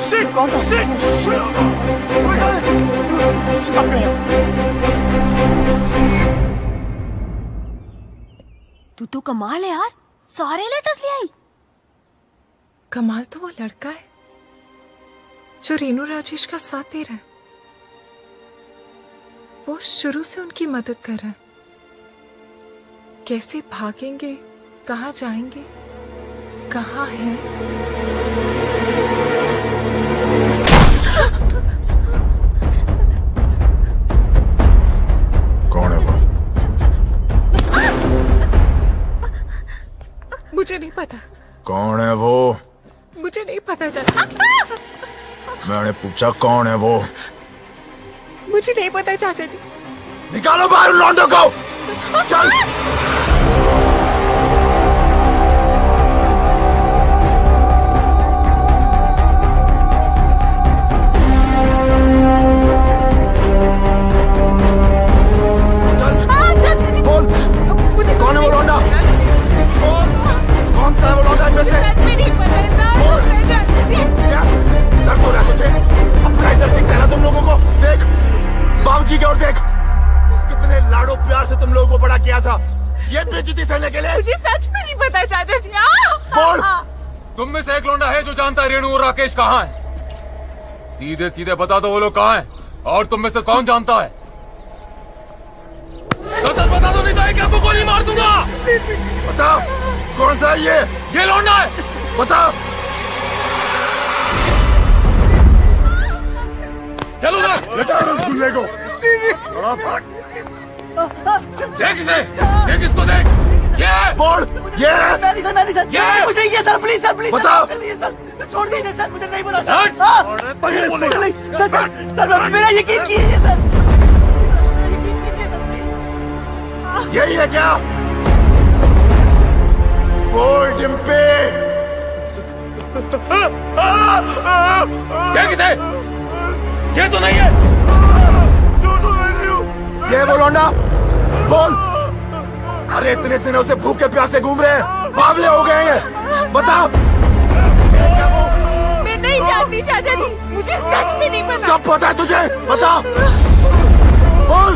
Shit, कौन था? Shit! तू तो कमाल है यार, सारे लेटर्स ले आई। कमाल तो वो लड़का है जो रेनू राजेश का साथ दे रहा है। वो शुरू से उनकी मदद कर रहा है। कैसे भागेंगे, कहाँ जाएंगे, कहाँ हैं? कौन है वो? मुझे नहीं पता। कौन है वो? मुझे नहीं पता चला। मैंने पूछा कौन है वो? मुझे नहीं पता चाचा जी। निकालो बाहर उन लौंडों को। चल। बोल, कौन है वो लौंडा? बोल, कौन सा है वो लौंडा इनमें से? बोल, क्या दर्द हो रहा है तुझे? अपना ही दर्द दिखता है ना तुम लोगों को? देख बाबूजी की ओर देख, कितने लाडो प्यार से तुम लोगों को बड़ा किया था, ये बेइज्जती सहने के लिए। मुझे सच में नहीं पता चाचा जी। बोल, तुम में से एक लौंडा है जो जानता है रेणु और राकेश कहाँ है? सीधे सीधे बता दो वो लोग कहाँ हैं, और तुम में से कौन जानता है? सच बता दो, नहीं तो एक को गोली मार दूंगा। बताओ कौन सा है ये लौंडा है, बताओ। चलो ना, बेटा उस गुल्ले को। देख इसे, देख इसको देख। बोल ये मैंने सर ये कुछ नहीं किया सर, प्लीज सर, प्लीज बताओ। सर छोड़ दीजिए सर, मुझे नहीं बोला सर। सर मेरा यकीन कीजिए सर, यही है क्या? बोल डिम्पी। क्या किसे? ये तो नहीं है। ये वो लौंडा बोल। अरे इतने दिनों से भूखे प्यासे घूम रहे हैं, बावले हो गए हैं, बताओ। मैं नहीं जानती चाचा जी, मुझे सच में नहीं पता। सब पता है तुझे, बता बोल।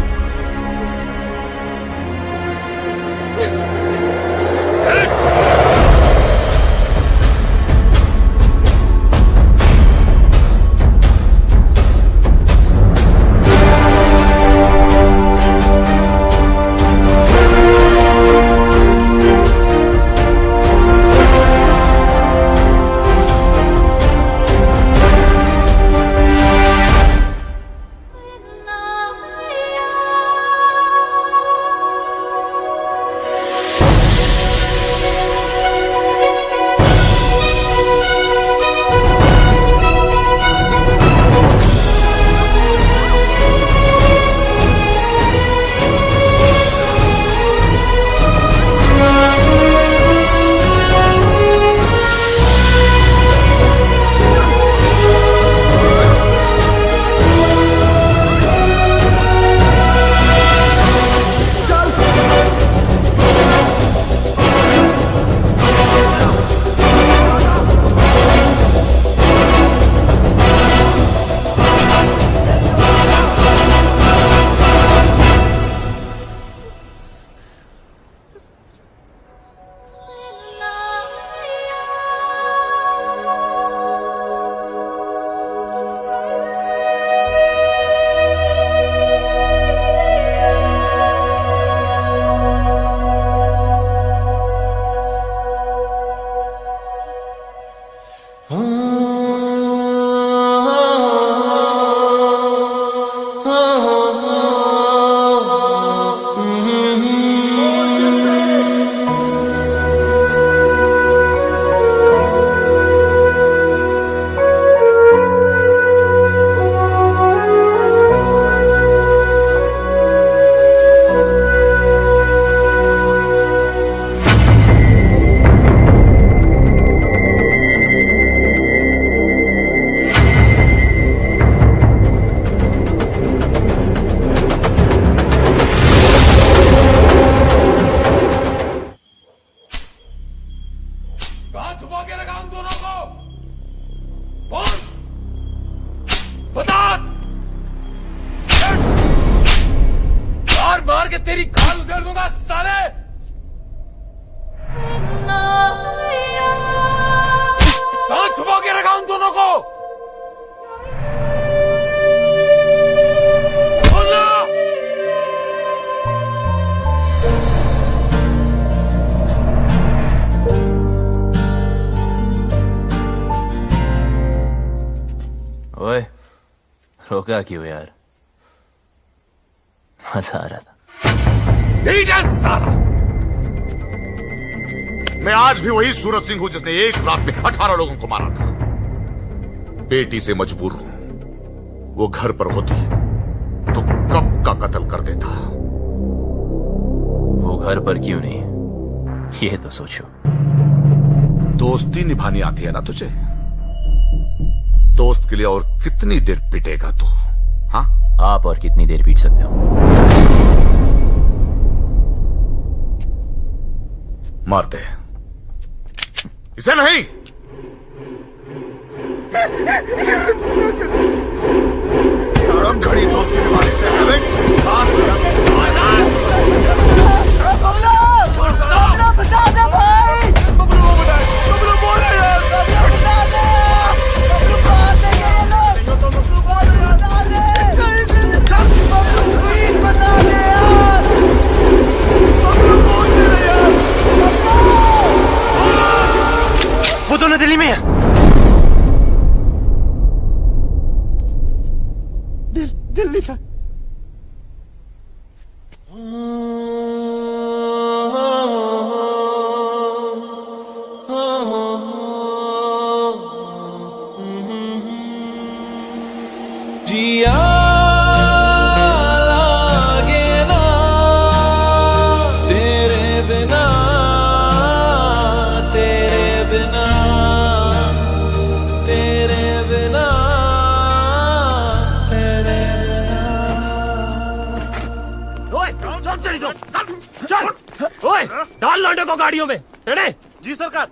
मार के तेरी खाल उधेड़ दूंगा साले। कहां छुपा के रखा उन दोनों को? बोलना। ओए रोका क्यों यार? मजा आ रहा था। साला मैं आज भी वही सूरज सिंह हूं जिसने एक रात में 18 लोगों को मारा था। बेटी से मजबूर हूं। वो घर पर होती तो कब का कत्ल कर देता। वो घर पर क्यों नहीं, ये तो सोचो। दोस्ती निभानी आती है ना तुझे? दोस्त के लिए और कितनी देर पिटेगा तू? हाँ, आप और कितनी देर पीट सकते हो? मार दे इसे। नहीं घड़ी दोस्ती निभाने से बता दे भाई। बोल रहे यार। वो दोनों दिल्ली में है। दिल्ली से। लौंडे को गाड़ियों में। रेडी? जी सरकार।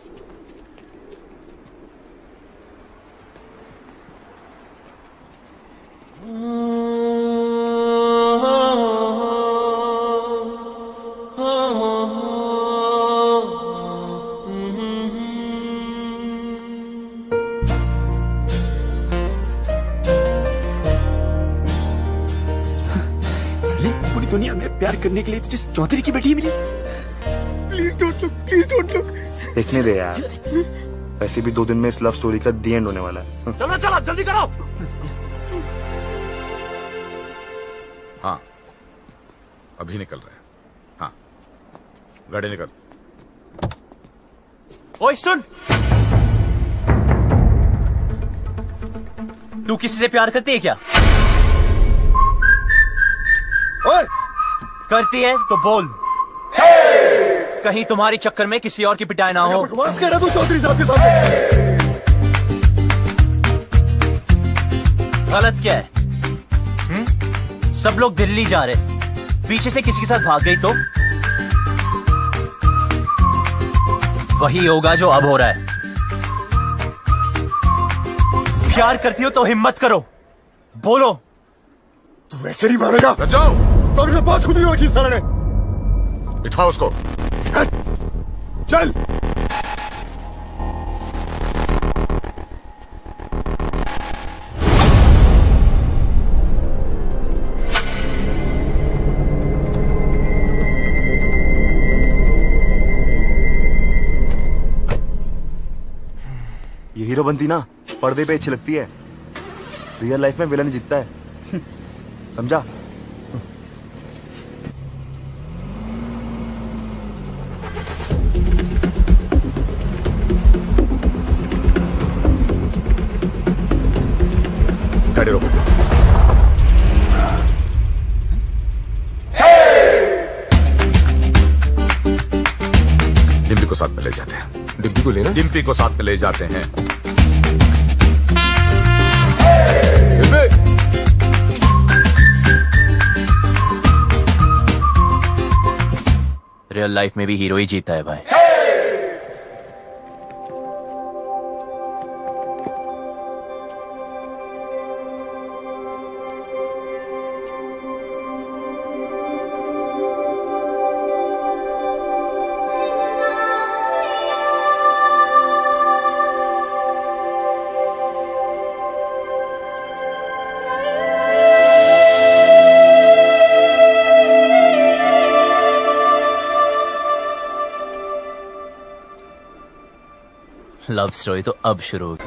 पूरी दुनिया में प्यार करने के लिए जिस चौधरी की बेटी मिली। Please don't look, please don't look. देखने दे यार, वैसे भी 2 दिन में इस लव स्टोरी का दी एंड होने वाला है। चलो चलो जल्दी करो। हाँ अभी निकल रहे हैं। हाँ गाड़ी निकल। ओए सुन, तू किसी से प्यार करती है क्या? ओए! करती है तो बोल। कहीं तुम्हारी चक्कर में किसी और की पिटाई ना हो। बकवास कर रहा तू चौधरी साहब के सामने। गलत क्या है? सब लोग दिल्ली जा रहे, पीछे से किसी के साथ भाग गई तो वही होगा जो अब हो रहा है। प्यार करती हो तो हिम्मत करो, बोलो। तू वैसे नहीं मानेगा। जाओ। तो अभी बात खुद ही हो रखी सारे ने। बिठाओ उसको। चल। ये हीरो बनती ना पर्दे पे अच्छी लगती है, रियल लाइफ में विलन जीतता है। समझा? गाड़ी रोको। डिम्पी को साथ में ले जाते हैं। डिम्पी को लेना? डिम्पी को साथ में ले जाते हैं। रियल लाइफ में भी हीरो ही जीता है भाई। लव स्टोरी तो अब शुरू होगी।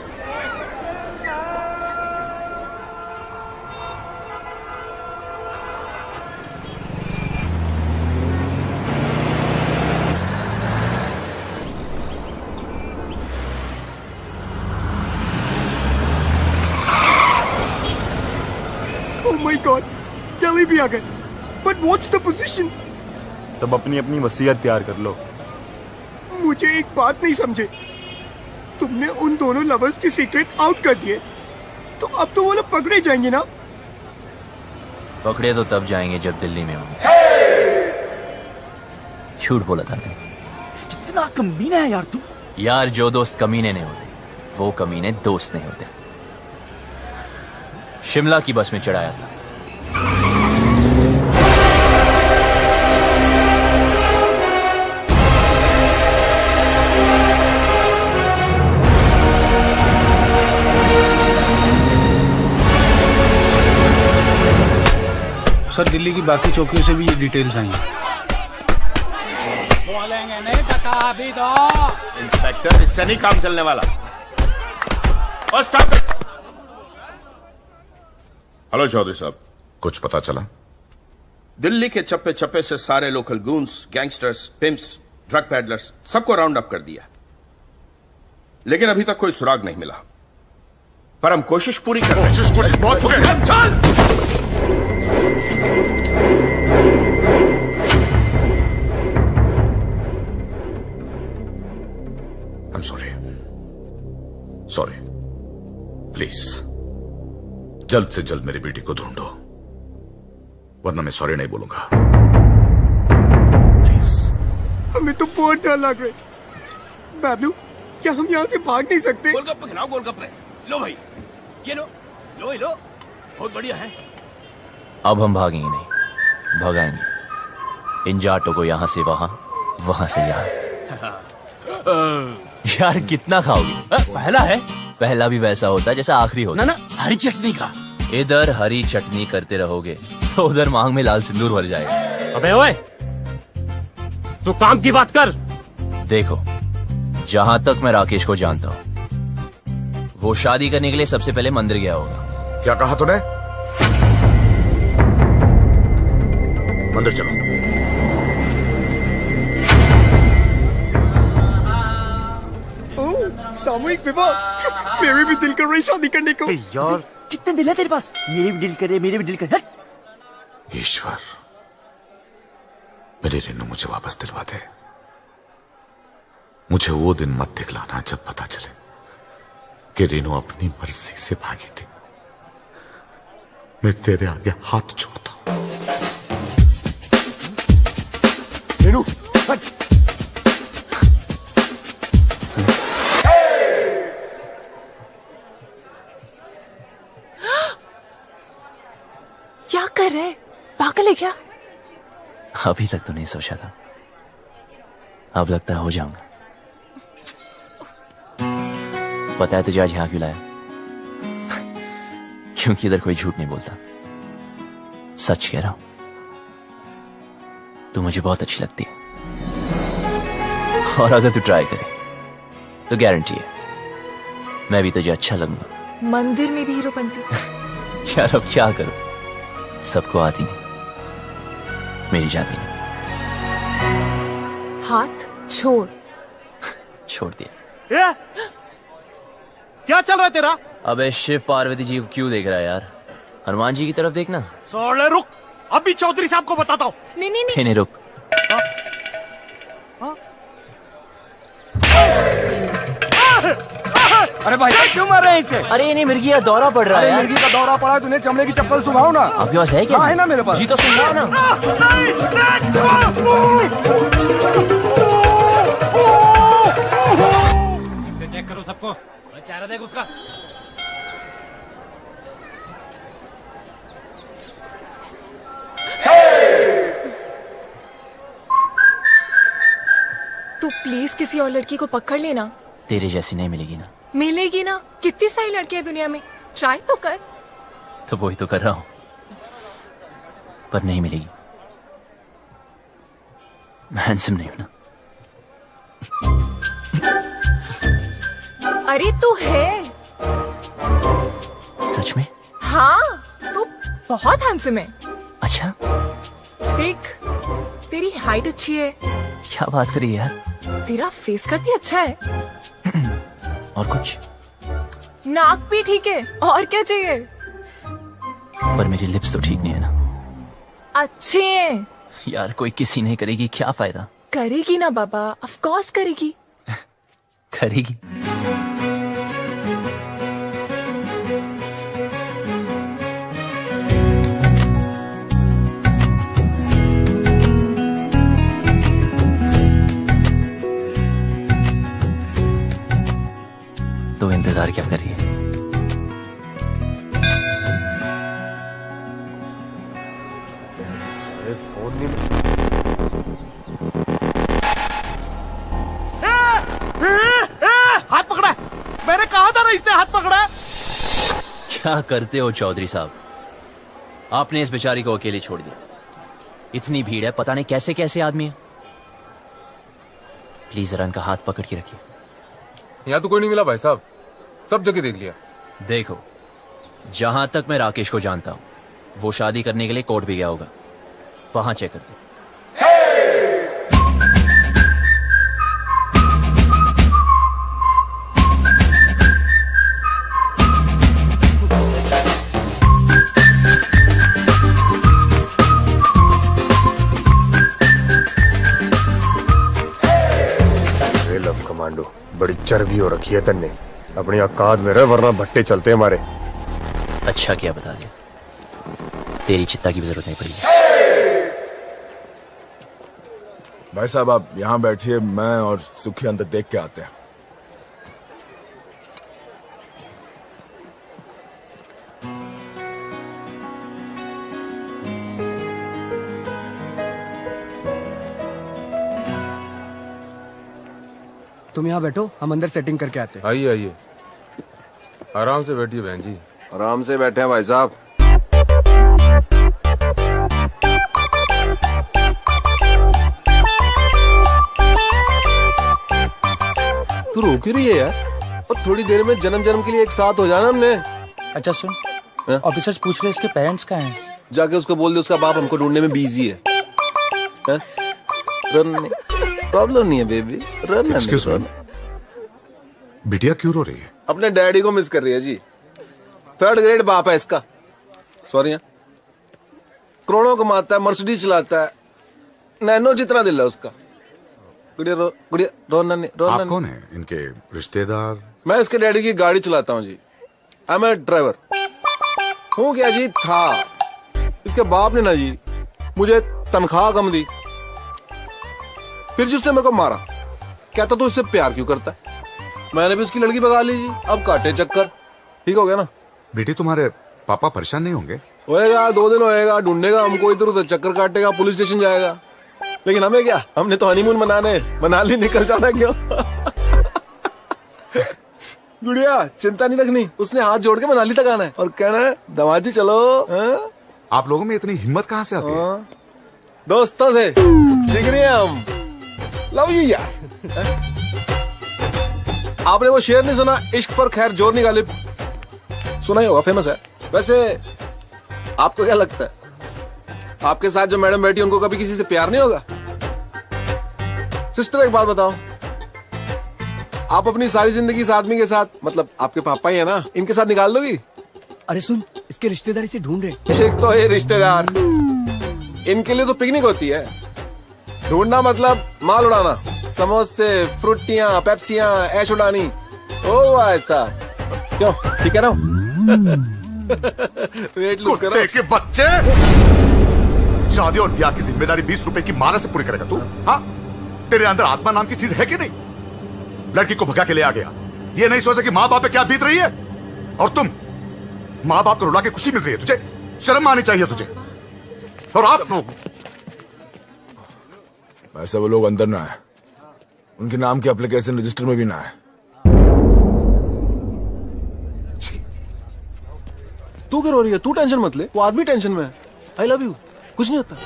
Oh my God, दिल्ली भी आ गए। But what's the position? तब अपनी अपनी वसीयत तैयार कर लो। मुझे एक बात नहीं समझे, तुमने उन दोनों लवर्स की सीक्रेट आउट कर दिए, तो अब तो वो लोग पकड़े जाएंगे ना? पकड़े तो तब जाएंगे जब दिल्ली में होंगे। झूठ बोला था मैंने। कितना कमीना है यार तू। यार जो दोस्त कमीने नहीं होते, वो कमीने दोस्त नहीं होते। शिमला की बस में चढ़ाया था। सर दिल्ली की बाकी चौकियों से भी ये डिटेल्स आई हैं। बोलेंगे नहीं बता अभी तो। इंस्पेक्टर इससे नहीं काम चलने वाला। और स्टॉप इट। हेलो चौधरी साहब, कुछ पता चला? दिल्ली के चप्पे चप्पे से सारे local goons, gangsters, pimps, drug peddlers सबको राउंड अप कर दिया, लेकिन अभी तक कोई सुराग नहीं मिला। पर हम कोशिश पूरी कर रहे हैं। बहुत हो गया। चल। I'm sorry. Sorry. प्लीज जल्द से जल्द मेरी बेटी को ढूंढो, वरना मैं सॉरी नहीं बोलूंगा। प्लीज। हमें तो बहुत डर लग रहा है। बाबलू, क्या हम यहाँ से भाग नहीं सकते? गोलगप्पे खिलाओ, गोलगप्पे। लो भाई, ये लो, लो ये लो, बहुत बढ़िया है। अब हम भागेंगे नहीं, भगाएंगे इन जाटों को यहाँ से वहाँ, वहाँ से यहाँ। यार कितना खाओगे? पहला है। पहला भी वैसा होता है जैसा आखिरी होता ना ना, हरी चटनी का। इधर हरी चटनी करते रहोगे तो उधर मांग में लाल सिंदूर भर जाएगा। अबे ओए, तू काम की बात कर। देखो, जहां तक मैं राकेश को जानता हूं, वो शादी करने के लिए सबसे पहले मंदिर गया होगा। क्या कहा तूने? मंदिर चलो। ओह, सामूहिक विवाह। मेरे भी दिल कर रही शादी करने को। यार कितने दिल है तेरे पास? मेरे भी दिल करे, मेरे भी दिल करे। ईश्वर, मेरी रेनू मुझे वापस दिलवा दे। मुझे वो दिन मत दिखलाना जब पता चले कि रेनू अपनी मर्जी से भागी थी। मैं तेरे आगे हाथ जोड़ता हूं। रेनू, हट। क्या कर रहे? पागल है क्या? अभी तक तो नहीं सोचा था, अब लगता है हो जाऊंगा। पता है तुझे आज यहां क्यों लाया? क्योंकि इधर कोई झूठ नहीं बोलता, सच कह रहा हूं। तू मुझे बहुत अच्छी लगती है, और अगर तू ट्राई करे तो गारंटी है मैं भी तुझे अच्छा लगूंगा। मंदिर में भी हीरो बनती। यार अब क्या करूं, सबको आती नहीं, मेरी जाती नहीं। हाथ छोड़। छोड़ दिया। ये? क्या चल रहा है तेरा? अबे शिव पार्वती जी को क्यों देख रहा है यार? हनुमान जी की तरफ देखना। सोले रुक, अभी चौधरी साहब को बताता हूँ। नहीं नहीं नहीं रुक। अरे भाई क्यों मार रहे हैं इसे? अरे नहीं, मिर्गी का दौरा पड़ रहा है यार। मिर्गी का दौरा पड़ा, तूने चमड़े की चप्पल सुखाओ ना। आपके पास है क्या? हाँ, है ना मेरे पास। जी तो सुखाओ ना। चेक करो सबको, चेहरा देख उसका। तू प्लीज किसी और लड़की को पकड़ लेना। तेरे जैसी नहीं मिलेगी ना। मिलेगी ना, कितनी सारी लड़कियां दुनिया में, ट्राई तो कर। तो वही तो कर रहा हूं, पर नहीं मिलेगी। मैं हैंडसम नहीं हूं ना। अरे तू है। सच में? हाँ, तू बहुत हैंडसम है। अच्छा, देख, तेरी हाइट अच्छी है। क्या बात करी यार? तेरा फेस कट भी अच्छा है। और कुछ? नाक भी ठीक है, और क्या चाहिए? पर मेरी लिप्स तो ठीक नहीं है ना। अच्छे हैं। यार कोई किसी नहीं करेगी, क्या फायदा? करेगी ना बाबा, ऑफ कोर्स करेगी। करेगी। तो इंतजार क्या कर रही है? फोन नहीं। हाथ पकड़ा है। मैंने कहा था ना इसने हाथ पकड़ा है। क्या करते हो चौधरी साहब? आपने इस बेचारी को अकेले छोड़ दिया। इतनी भीड़ है, पता नहीं कैसे कैसे आदमी है। प्लीज जरा इनका हाथ पकड़ के रखिए। यहाँ तो कोई नहीं मिला भाई साहब, सब जगह देख लिया। देखो, जहां तक मैं राकेश को जानता हूं, वो शादी करने के लिए कोर्ट भी गया होगा। वहां चेक करते। लव कमांडो, बड़ी चर्बी हो रखी है तन्ने। अपनी औकात में रह, वरना भट्टे चलते हमारे। अच्छा किया बता दिया, तेरी चिंता की भी जरूरत नहीं पड़ेगी। भाई साहब आप यहाँ बैठिए, मैं और सुखी अंदर देख के आते हैं। तुम यहाँ बैठो, हम अंदर सेटिंग करके आते हैं। आइए आइए, आराम से बैठिए बहन जी। आराम से बैठे हैं भाई साहब। तू रो क्यों रही है यार? और थोड़ी देर में जन्म जन्म के लिए एक साथ हो जाना हमने। अच्छा सुन, ऑफिसर्स पूछ रहे इसके पेरेंट्स कहाँ हैं? जाके उसको बोल दे उसका बाप हमको ढूंढने में बिजी है। रन प्रॉब्लम नहीं है बेबी, रन। बिटिया क्यों रो रही है? अपने डैडी को मिस कर रही है जी। 3rd ग्रेड बाप है इसका। सॉरी, करोड़ों कमाता है, मर्सिडीज चलाता है, नैनो जितना दिल है उसका। आप कौन है? इनके रिश्तेदार? मैं इसके डैडी की गाड़ी चलाता हूँ जी। I M A driver. हूँ क्या जी? था। इसके बाप ने ना जी मुझे तनख्वाह कम दी, फिर जी उसने मेरे को मारा। कहता तू इससे प्यार क्यों करता है? मैंने भी उसकी लड़की भगा ली जी। अब काटे चक्कर। ठीक हो गया ना? बेटी तुम्हारे पापा परेशान नहीं होंगे? होएगा, 2 दिन होएगा, ढूंढेगा हमको, इधर उधर चक्कर काटेगा, पुलिस स्टेशन जाएगा। लेकिन हमें क्या, हमने तो हनीमून मनाने मनाली निकल जाना। क्यों? गुड़िया चिंता नहीं रखनी, उसने हाथ जोड़ के मनाली तक आना है और कहना है दमाजी चलो। आप लोगों में इतनी हिम्मत कहाँ से आती है? दोस्तों से जिगरी हम। लव यू यार। आपने वो शेर नहीं सुना, इश्क पर खैर जोर निकाले? सुना ही होगा, फेमस है। वैसे आपको क्या लगता है, आपके साथ जो मैडम बैठी उनको कभी किसी से प्यार नहीं होगा? सिस्टर एक बात बताओ, आप अपनी सारी जिंदगी इस आदमी के साथ, मतलब आपके पापा ही है ना, इनके साथ निकाल दोगी? अरे सुन, इसके रिश्तेदार इसे ढूंढ रहे। एक तो ये रिश्तेदार, इनके लिए तो पिकनिक होती है। ढूंढना मतलब माल उड़ाना, समोसे, फ्रूटियां, पेप्सियां, ऐश उड़ानी। ओ भाई साहब, क्यों ठीक है ना? वेट लूज करो। कुत्ते के बच्चे! शादी और ब्याह की जिम्मेदारी 20 रुपए की माला से पूरी करेगा तू? हाँ, तेरे अंदर आत्मा नाम की चीज है कि नहीं? लड़की को भगा के ले आ गया, ये नहीं सोचा कि माँ बाप पे क्या बीत रही है? और तुम माँ बाप को रुला के खुशी मिल रही है तुझे? शर्म आनी चाहिए तुझे। और आप लोग ऐसा वो लोग अंदर ना आए, उनके नाम के एप्लीकेशन रजिस्टर में भी ना आए। तू क्या रो रही है? तू टेंशन मत ले, वो आदमी टेंशन में है। आई लव यू, कुछ नहीं होता।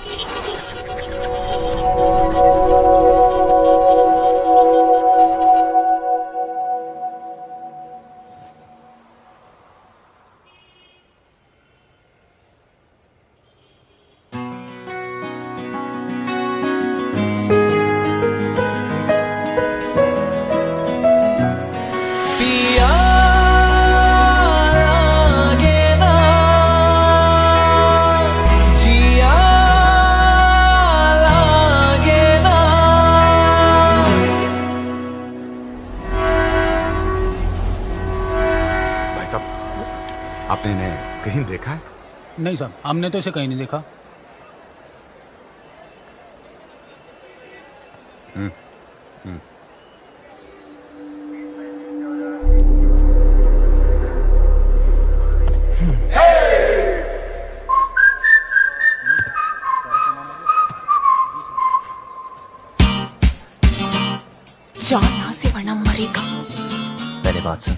आपने इन्हें कहीं देखा है? नहीं साहब, हमने तो इसे कहीं नहीं देखा। जाना से वरना मरेगा। पहले बात सुन।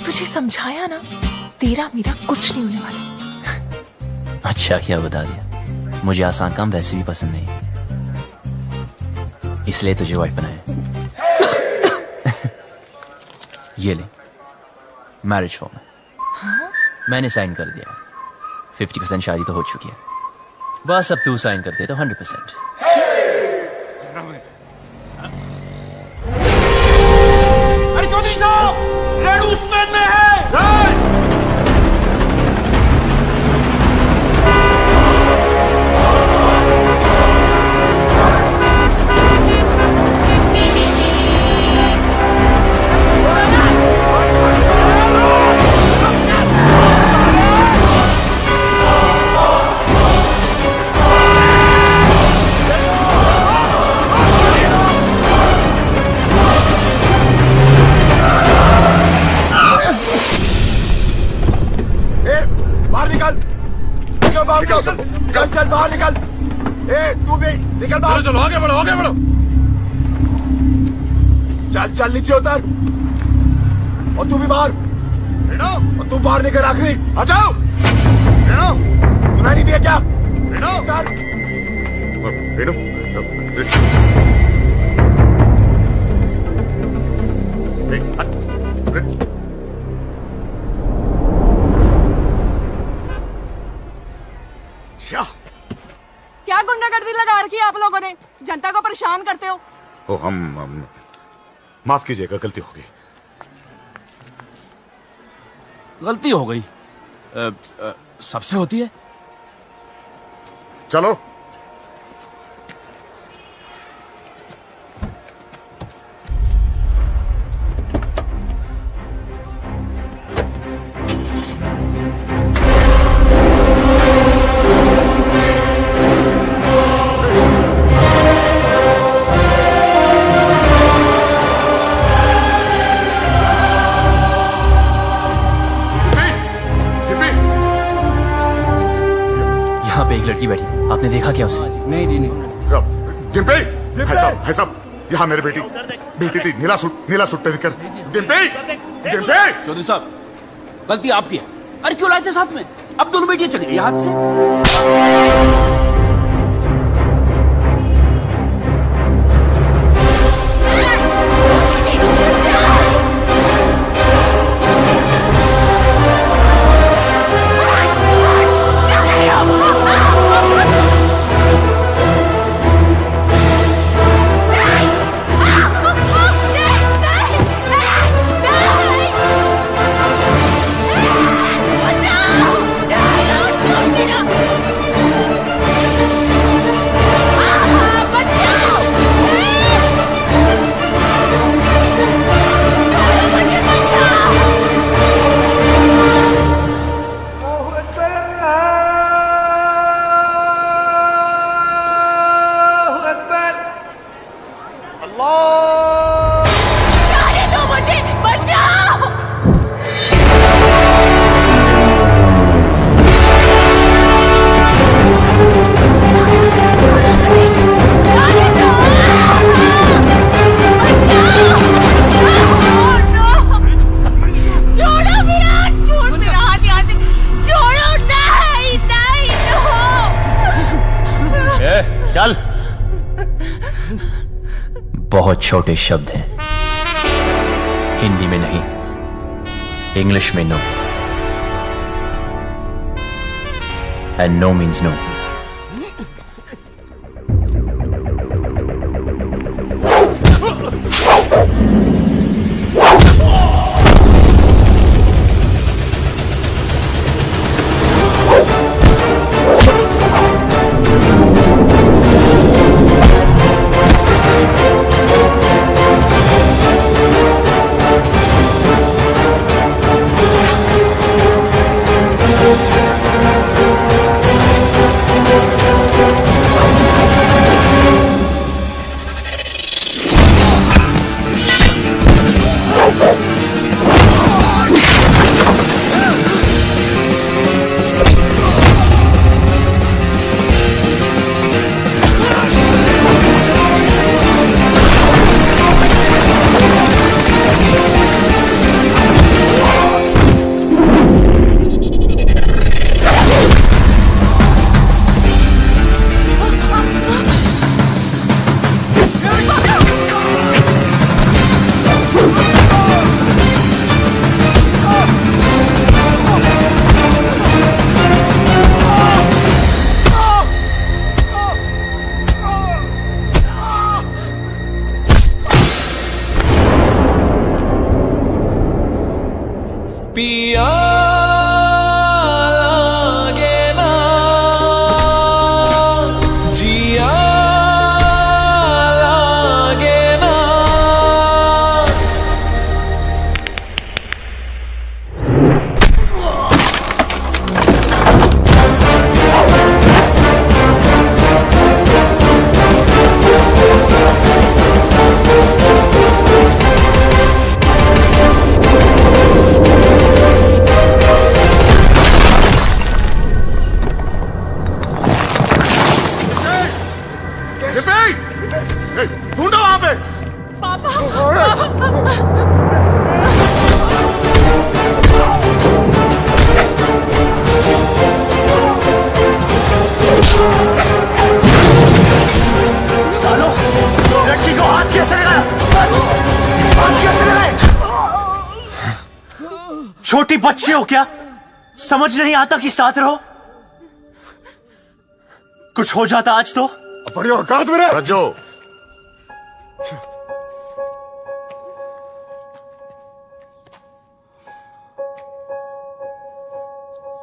तुझे समझाया ना, तेरा मेरा कुछ नहीं होने वाला। अच्छा क्या बता दिया, मुझे आसान काम वैसे भी पसंद नहीं, इसलिए तुझे वाइफ बनाया। ये ले मैरिज फॉर्म। हाँ? मैंने साइन कर दिया। 50% शादी तो हो चुकी है, बस अब तू साइन कर दे तो 100%। अरे चौधरी साहब, रेड उस्मान में है। निकल बाहर। चलो आगे बढ़ो, आगे बढ़ो। चल चल नीचे उतर। और तू भी बाहर। और तू बाहर निकल आखिरी। आ जाओ। सुनाई नहीं दिया क्या? उतर। क्या गुंडागर्दी लगा रखी है आप लोगों ने? जनता को परेशान करते हो। ओ हम माफ कीजिएगा, गलती हो गई। गलती हो गई? सबसे होती है। चलो। यहाँ पे एक लड़की बैठी थी, आपने देखा क्या उसे? नहीं जी नहीं। डिम्पी, भाई साहब, यहाँ मेरी बेटी थी, नीला सूट पहन कर। डिम्पी, चौधरी साहब, गलती आपकी है। अरे क्यों लाए थे साथ में? अब दोनों बेटियां चली गई हाथ से। चल। बहुत छोटे शब्द हैं, हिंदी में नहीं, इंग्लिश में no, and no means no. छोटी बच्चे हो क्या? समझ नहीं आता कि साथ रहो? कुछ हो जाता आज तो बड़ी औकात मेरे रज्जो।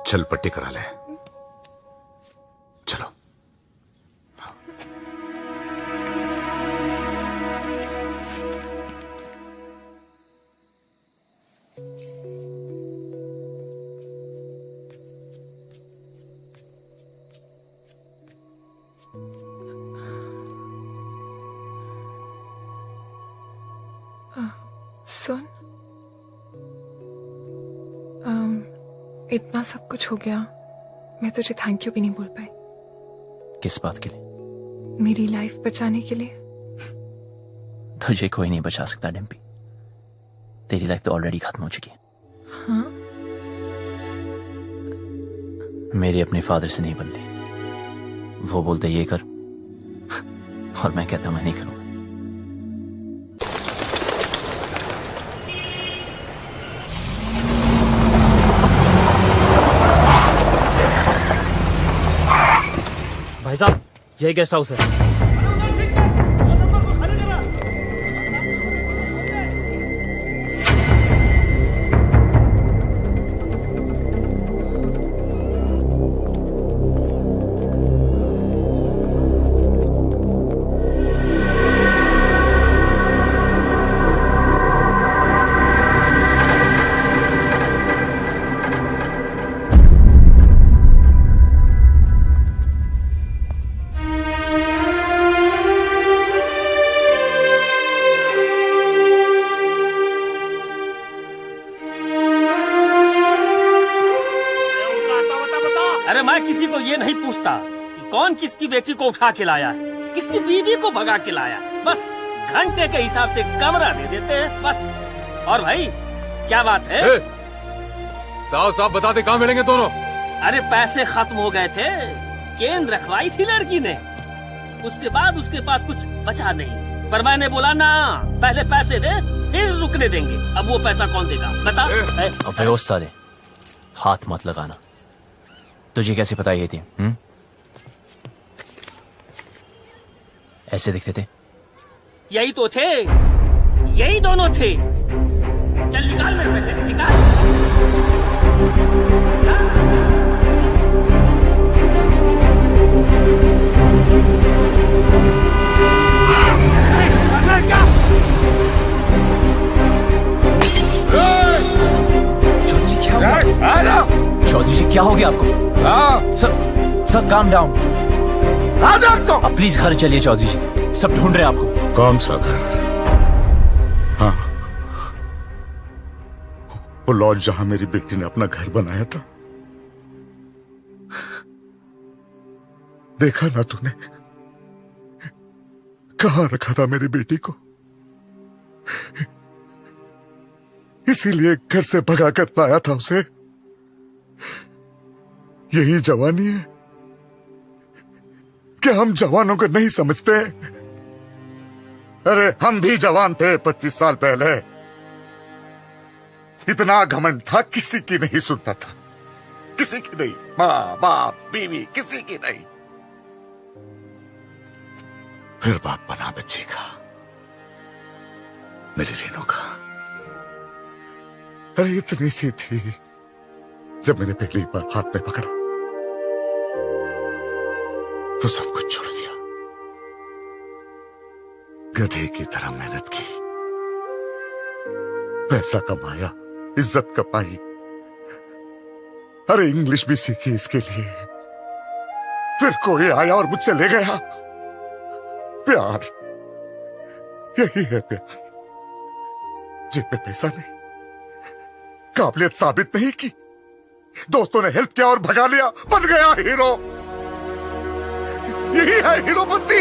चल पट्टी करा ले। चलो। सुन, इतना सब कुछ हो गया, मैं तुझे थैंक यू भी नहीं बोल पाई। किस बात के लिए? मेरी लाइफ बचाने के लिए। तुझे कोई नहीं बचा सकता डिम्पी। तेरी लाइफ तो ऑलरेडी खत्म हो चुकी है। हाँ? मेरी अपने फादर से नहीं बनती। वो बोलते ये कर और मैं कहता मैं नहीं करूंगा। भाई साहब, यही गेस्ट हाउस है। अरे मैं किसी को ये नहीं पूछता कि कौन किसकी बेटी को उठा के लाया है, किसकी बीवी को भगा के लाया है। बस घंटे के हिसाब से कमरा दे देते हैं बस। और भाई क्या बात है? साफ साफ बता दे कहाँ मिलेंगे दोनों। अरे पैसे खत्म हो गए थे, चेन रखवाई थी लड़की ने, उसके बाद उसके पास कुछ बचा नहीं। पर मैंने बोला ना, पहले पैसे दे फिर रुकने देंगे। अब वो पैसा कौन देगा बता? अब व्यवस्था दे, हाथ मत लगाना। तुझे कैसे पता ये थी? ऐसे दिखते थे? यही तो थे, यही दोनों थे। चल निकाल मेरे पैसे, निकाल। चौधरी जी क्या हो गया आपको? Sir calm down. अब प्लीज घर चलिए चौधरी जी, सब ढूंढ रहे हैं आपको। कौन सा घर? हाँ, वो लॉज जहां मेरी बेटी ने अपना घर बनाया था। देखा ना तूने कहां रखा था मेरी बेटी को? इसीलिए घर से भगा कर लाया था उसे। यही जवानी है? क्या हम जवानों को नहीं समझते? अरे हम भी जवान थे 25 साल पहले। इतना घमंड था, किसी की नहीं सुनता था, किसी की नहीं, माँ बाप बीवी किसी की नहीं। फिर बाप बना बच्ची का, मेरी रेनू का। अरे इतनी सी थी जब मैंने पहली बार हाथ में पकड़ा तो सब कुछ छोड़ दिया। गधे की तरह मेहनत की, पैसा कमाया, इज्जत कमाई, अरे इंग्लिश भी सीखी इसके लिए। फिर कोई आया और मुझसे ले गया। प्यार, यही है प्यार। जेब में पैसा नहीं, काबिलियत साबित नहीं की, दोस्तों ने हेल्प किया और भगा लिया, बन गया हीरो। यही है हीरोपंती।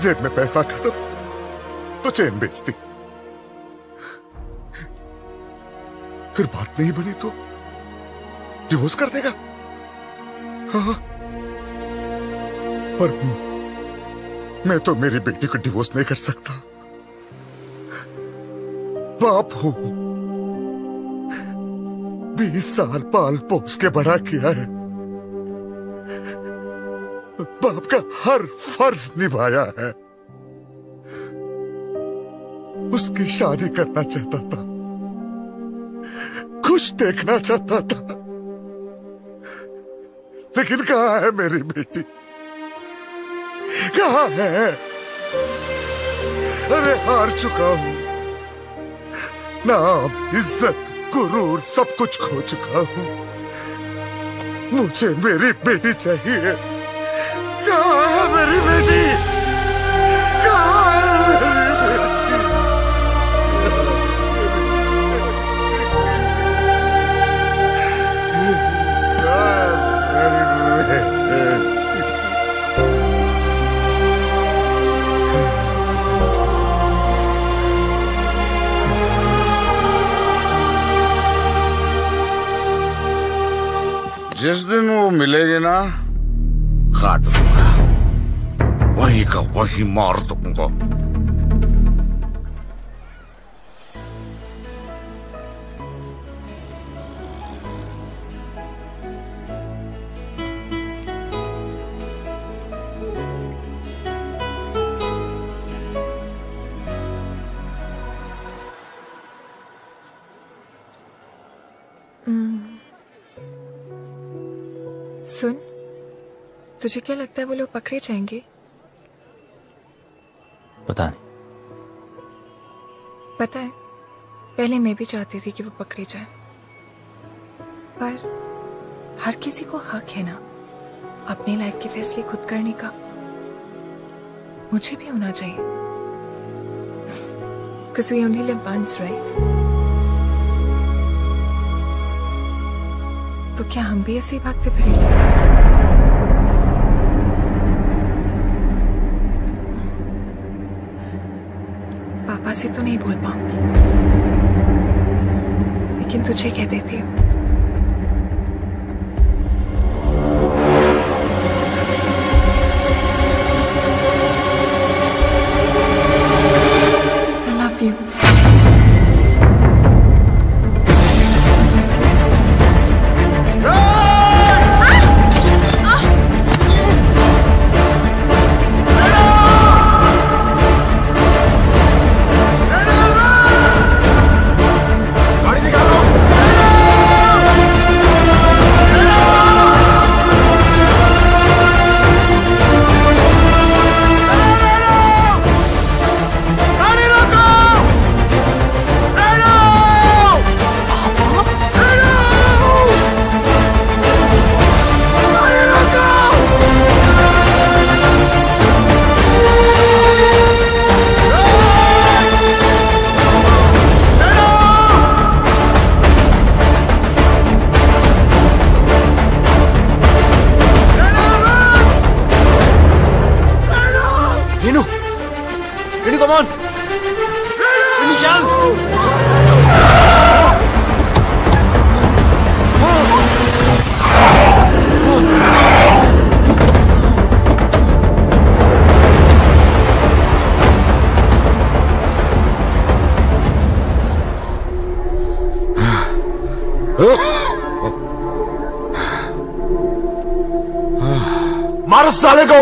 जेब में पैसा खत्म तो चेन बेचती, फिर बात नहीं बनी तो डिवोर्स कर देगा। हाँ, पर मैं तो मेरी बेटी को डिवोर्स नहीं कर सकता। बाप हूं। 20 साल पाल पोस के बड़ा किया है। बाप का हर फर्ज निभाया है। उसकी शादी करना चाहता था, खुश देखना चाहता था, लेकिन कहां है मेरी बेटी? कहां है? अरे हार चुका हूं। नाम, इज्जत, गुरूर सब कुछ खो चुका हूं। मुझे मेरी बेटी चाहिए। कहां है मेरी बेटी? कहां है मेरी बेटी? जिस दिन वो मिलेगी ना, काट दूंगा, वही का वही मार दूंगा। सुन, तुझे क्या लगता है वो लोग पकड़े जाएंगे? पता नहीं। पता है, पहले मैं भी चाहती थी कि वो पकड़े जाए, पर हर किसी को हक है ना अपनी लाइफ के फैसले खुद करने का। मुझे भी होना चाहिए, because we only live once, right? तो क्या हम भी ऐसे ही भागते फिरेंगे? पापा से तो नहीं बोल पाऊंगी, लेकिन तुझे कह देती हूँ। I love you. Come on! मारो साले को।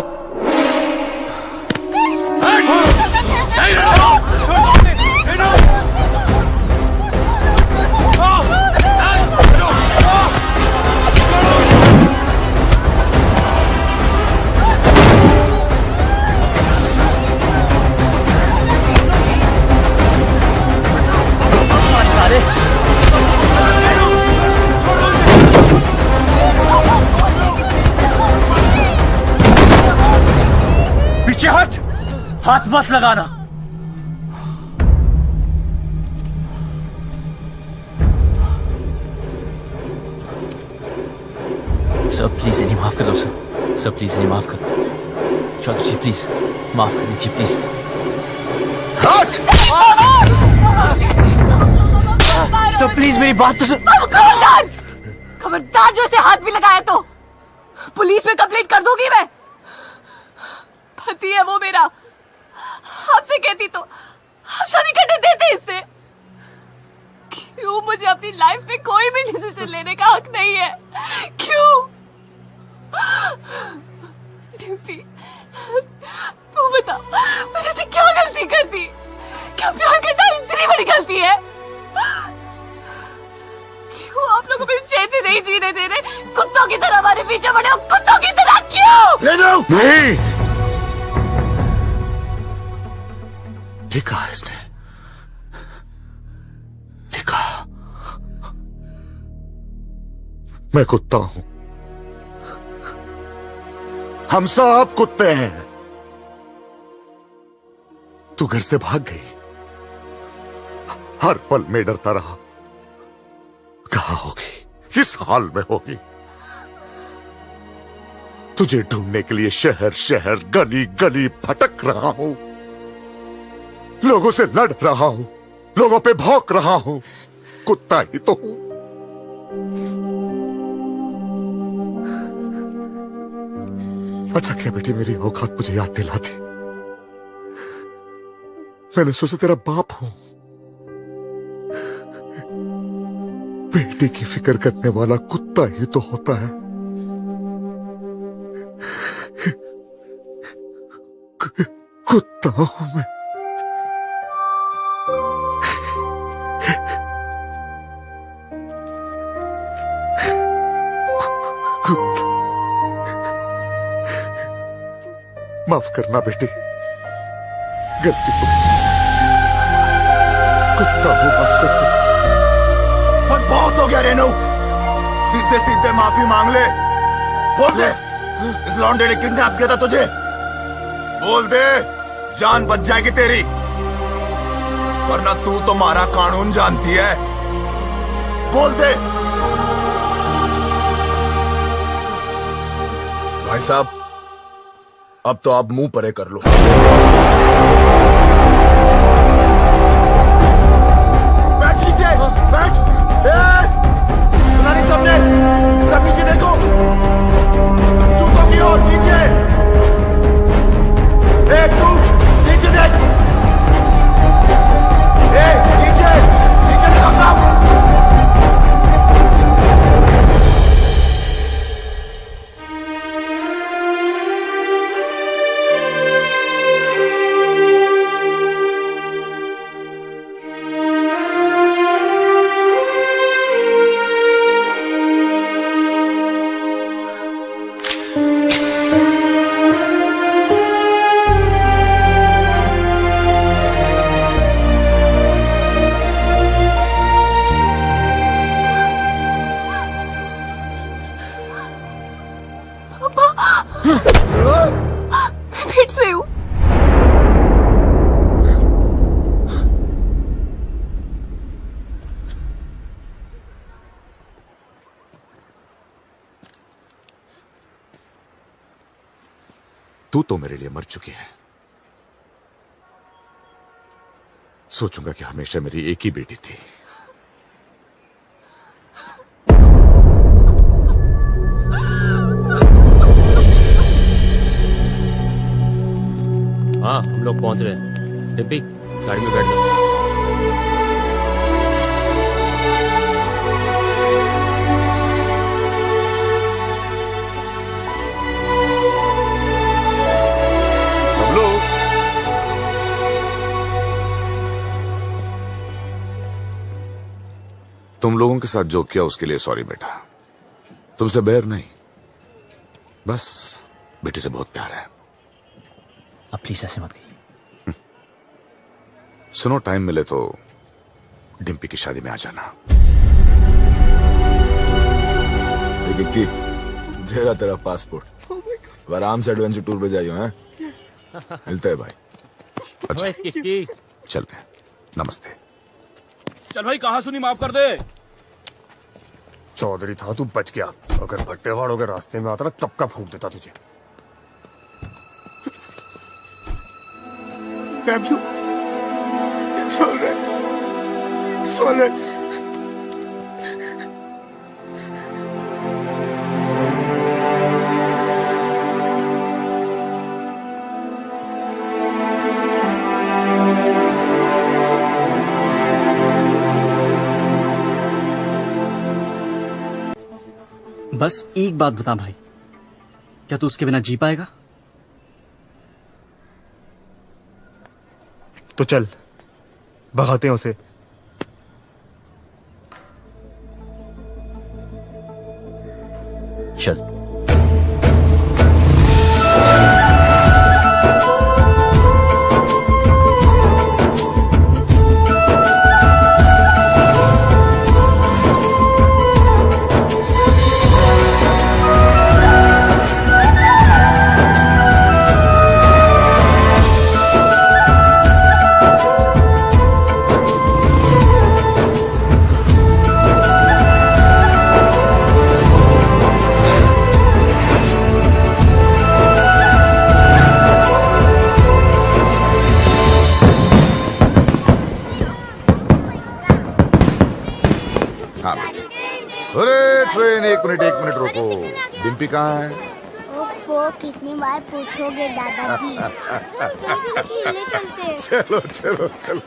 पीछे हट, हाथ मत लगाना। सर प्लीज इन्हें माफ कर दो सर। सर प्लीज इन्हें माफ कर दो। चौधरी जी प्लीज माफ कर दीजिए प्लीज। सर प्लीज मेरी बात तो सुन। खबरदार! खबरदार जो इसे हाथ भी लगाया तो पुलिस में कंप्लेंट कर दूंगी मैं। पति है वो मेरा, आपसे कहती तो आप शादी करने देते इससे। क्यों मुझे अपनी लाइफ में कोई भी डिसीजन लेने का हक नहीं है? क्यों? डिम्पी, तू बता, मैंने से क्या गलती कर दी? क्या प्यार करना इतनी बड़ी गलती है? क्यों आप लोगों को चैन से नहीं जीने दे रहे? कुत्तों की तरह हमारे पीछे पड़े हो, कुत्तों की तरह क्यों? नहीं, देखा है इसने, देखा, मैं कुत्ता हूं, हम सब कुत्ते हैं। तू घर से भाग गई, हर पल में डरता रहा, कहां होगी, किस हाल में होगी। तुझे ढूंढने के लिए शहर शहर गली गली भटक रहा हूं, लोगों से लड़ रहा हूं, लोगों पे भौंक रहा हूं, कुत्ता ही तो हूं। अच्छा क्या बेटी मेरी औकात मुझे याद दिला दी। मैंने सोचा तेरा बाप हूं, बेटी की फिक्र करने वाला कुत्ता ही तो होता है। कुत्ता हूं मैं। कुत्ता, माफ करना बेटी, गलती हो गई, कुत्ता हूं, माफ कर दो। बस बहुत हो गया रेनू, सीधे सीधे माफी मांग ले। बोल दे इस लौंडे ने किडनैप किया था तुझे, बोल दे, जान बच जाएगी तेरी, वरना तू तो हमारा कानून जानती है। बोल दे। भाई साहब, अब तो आप मुंह परे कर लो। बैठ नीचे, बैठ। सुना नहीं सबने? सब नीचे देखो, जूतों की ओर नीचे। तू नीचे देख, नीचे नीचे देखो सब। तू तो मेरे लिए मर चुकी है। सोचूंगा कि हमेशा मेरी एक ही बेटी थी। हाँ, हम लोग पहुंच रहे हैं। डिम्पी, गाड़ी में बैठ जाओ। तुम लोगों के साथ जो किया उसके लिए सॉरी बेटा, तुमसे बैर नहीं, बस बेटी से बहुत प्यार है। अब प्लीज ऐसे मत कहिए। सुनो, टाइम मिले तो डिम्पी की शादी में आ जाना। विक्की, जेरा तेरा पासपोर्ट, आराम से एडवेंचर टूर पे जाइयो हैं। मिलते हैं भाई। अच्छा चलते हैं, नमस्ते। चल भाई, कहा सुनी, माफ कर दे। चौधरी था तू, बच गया। अगर भट्टेवाड़ों के रास्ते में आता ना, कब का फूंक देता तुझे। Fabio, it's all right. It's all right. बस एक बात बता भाई, क्या तू उसके बिना जी पाएगा? तो चल भगाते हैं उसे। चल। हाँ बेटे। अरे ट्रेन एक मिनट रुको। डिम्पी कहाँ है? ओफो, कितनी बार पूछोगे दादाजी। खेलने चलते हैं। चलो चलो चलो।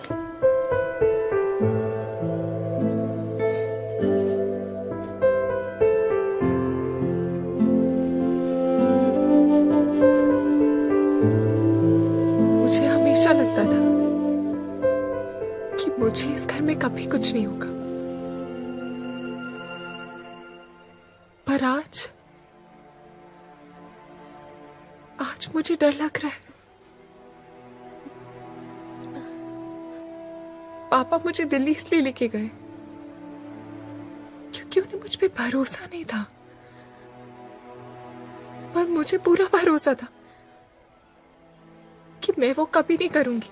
मुझे हमेशा लगता था कि मुझे इस घर में कभी कुछ नहीं होगा, पर आज मुझे डर लग रहा है। पापा मुझे दिल्ली इसलिए लेके गए क्योंकि उन्हें मुझ पे भरोसा नहीं था, पर मुझे पूरा भरोसा था कि मैं वो कभी नहीं करूंगी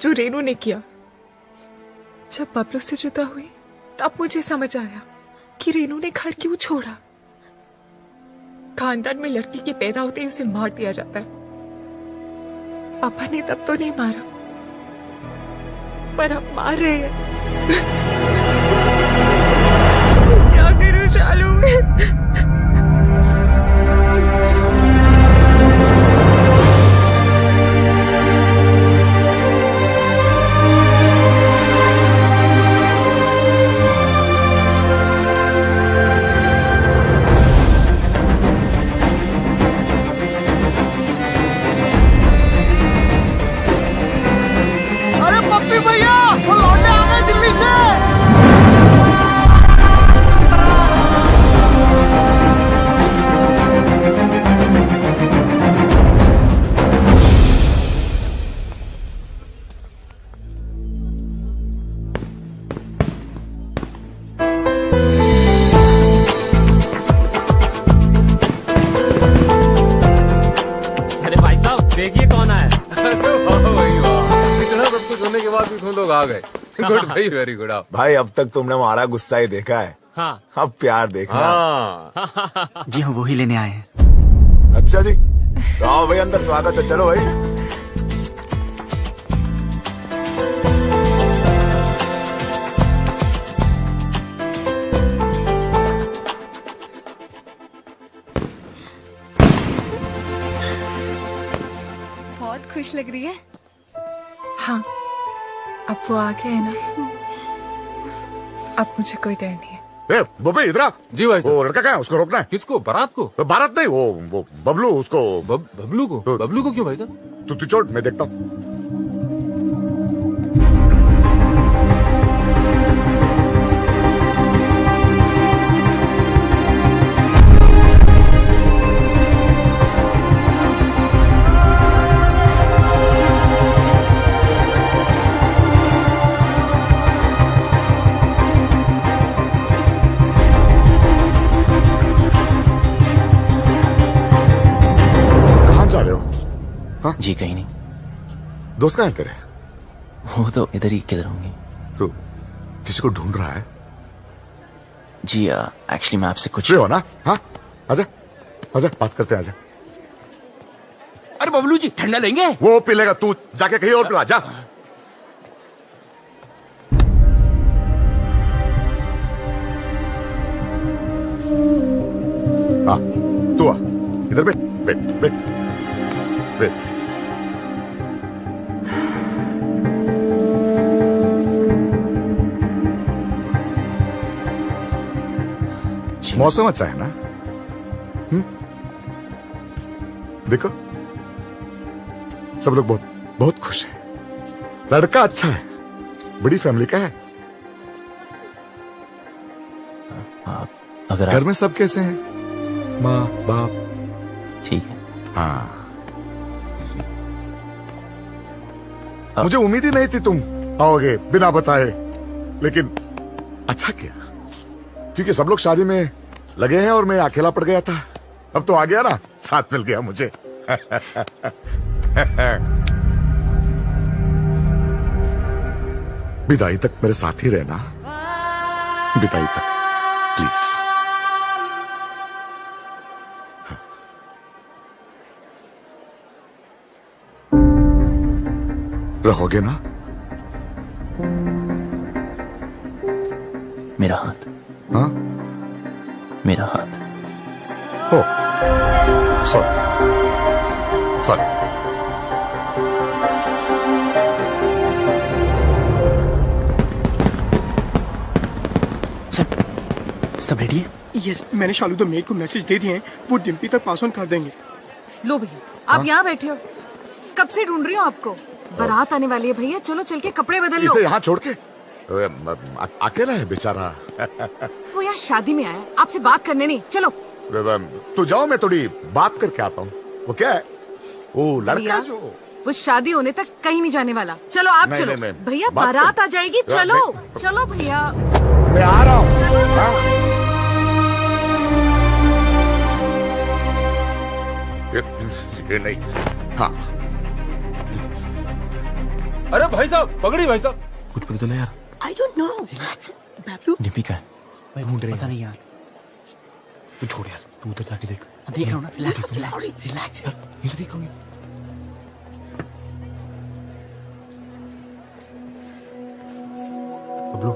जो रेनू ने किया। जब बबलू से जुदा हुई तब मुझे समझ आया कि रेनू ने घर क्यों छोड़ा। खानदान में लड़की के पैदा होते ही उसे मार दिया जाता है। पापा ने तब तो नहीं मारा, पर अब मार रहे हैं। क्या करूं शालू मैं? भैया वो लौंडे आ गए दिल्ली से। अरे भाई साहब देखिए कौन आया। इतना सब कुछ होने के बाद भी तुम लोग आ गए। गुड भाई, वेरी गुड। आप भाई अब तक तुमने हमारा गुस्सा ही देखा है। हाँ। अब प्यार देखना। हाँ। जी हाँ, वही लेने आए हैं। अच्छा जी, तो आओ भाई अंदर, स्वागत है। चलो भाई। बहुत खुश लग रही है। हाँ, अब वो आ गए हैं ना, अब मुझे कोई डर नहीं है। बोबे इधर आ। जी भाई साहब। वो लड़का कहाँ है? उसको रोकना है। किसको? बारात को? बारात नहीं, वो बबलू। उसको बबलू को? बबलू को क्यों भाई साहब? तू चोट, मैं देखता हूँ। जी कहीं नहीं। दोस्त कहाँ है तेरे? वो तो इधर ही किधर होंगे। तो किसी को ढूंढ रहा है? जी एक्चुअली मैं आपसे कुछ हो ना। हाँ आजा आजा, बात करते हैं, आजा। अरे बबलू जी ठंडा लेंगे? वो पी लेगा, तू जाके कहीं और पिला जा। हाँ तू आ, इधर बैठ बैठ बैठ बैठ। जी मौसम अच्छा है ना? देखो सब लोग बहुत बहुत खुश हैं। लड़का अच्छा है, बड़ी फैमिली का है। अगर घर में सब कैसे हैं? माँ बाप? ठीक है। हाँ, मुझे उम्मीद ही नहीं थी तुम आओगे बिना बताए, लेकिन अच्छा किया, क्योंकि सब लोग शादी में लगे हैं और मैं अकेला पड़ गया था। अब तो आ गया ना, साथ मिल गया मुझे। विदाई तक मेरे साथ ही रहना, विदाई तक प्लीज। रहोगे ना? मेरा हाथ। हाँ, मेरा हाथ। ओ सॉरी सॉरी। सब रेडी है? यस, मैंने शालू द मेड को मैसेज दे दिए हैं, वो डिम्पी तक पास ऑन कर देंगे। लो भैया, आप यहाँ बैठे हो, कब से ढूंढ रही हूँ आपको। बारात आने वाली है भैया, चलो चल के कपड़े बदल लो। इसे यहाँ छोड़ के अकेला है बेचारा। वो यहाँ शादी में आया, आपसे बात करने नहीं। चलो तो जाओ, मैं थोड़ी बात करके आता हूँ। वो क्या है? वो लड़का जो वो शादी होने तक कहीं नहीं जाने वाला। चलो आप नहीं, चलो नहीं, भैया, बात बारात आ जाएगी। चलो चलो भैया, मैं आ रहा हूँ। ये नहीं। हाँ, अरे भाई साहब, पकड़ी भाई साहब। कुछ पता चला यार? I don't know. Bablu Dimpy का है, ढूंढ रहे हैं। पता नहीं यार। तू छोड़ यार, तू उधर जाके देख। देख रहा हूँ ना। रिलैक्स रिलैक्स यार, इधर देखोगे। बबलू,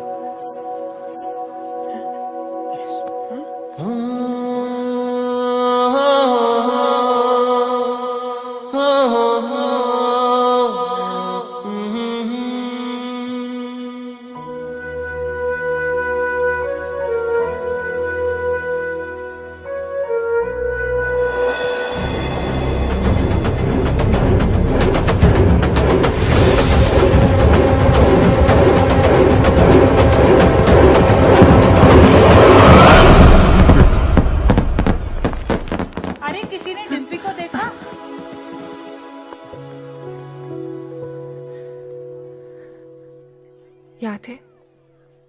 याद है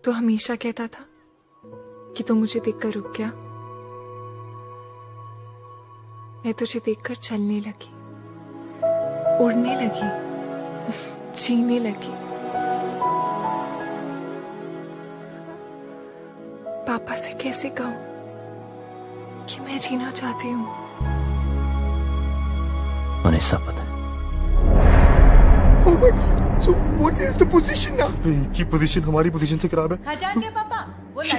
तो हमेशा कहता था कि तू मुझे देखकर रुक गया। मैं तुझे देखकर चलने लगी, उड़ने लगी, जीने लगी। पापा से कैसे कहूं कि मैं जीना चाहती हूँ। उन्हें सब पता है। Oh my God. So what is the position now? इनकी पोजीशन हमारी पोजीशन से खराब है। खजान के पापा, वो चल।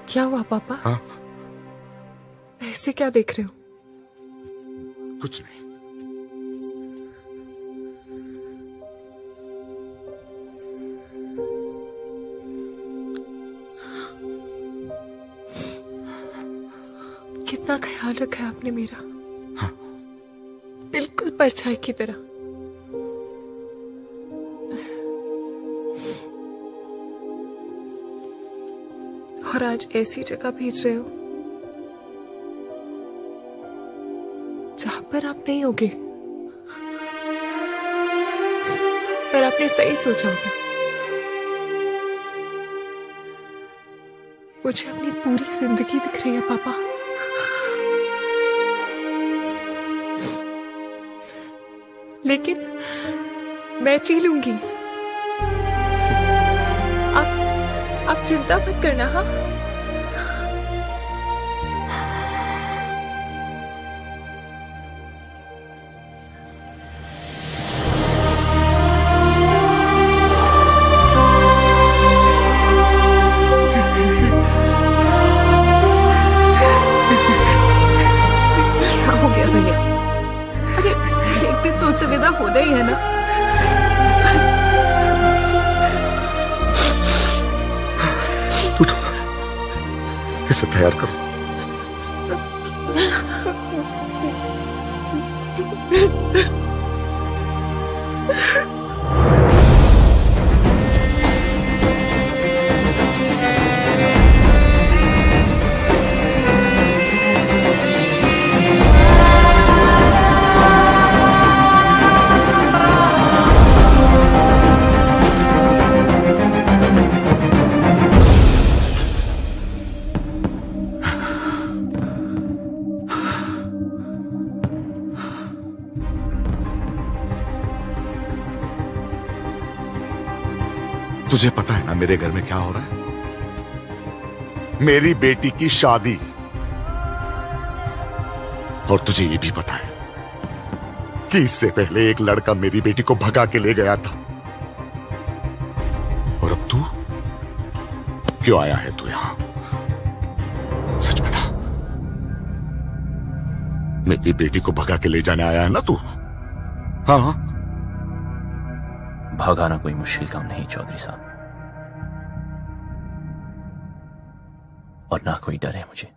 क्या हुआ पापा? हाँ? ऐसे क्या देख रहे हो? कुछ नहीं। कितना ख्याल रखा है आपने मेरा। हाँ। बिल्कुल परछाई की तरह। और आज ऐसी जगह भेज रहे हो जहां पर आप नहीं होगे, पर आपने सही सोचा होगा। मुझे अपनी पूरी जिंदगी दिख रही है पापा। लेकिन मैं जी लूंगी। आप चिंता मत करना। हाँ, इसे तैयार करो। तुझे पता है ना मेरे घर में क्या हो रहा है? मेरी बेटी की शादी। और तुझे ये भी पता है कि इससे पहले एक लड़का मेरी बेटी को भगा के ले गया था। और अब तू क्यों आया है तू यहां? सच बता, मेरी बेटी को भगा के ले जाने आया है ना तू? हाँ, भगाना कोई मुश्किल काम नहीं चौधरी साहब, और ना कोई डर है मुझे।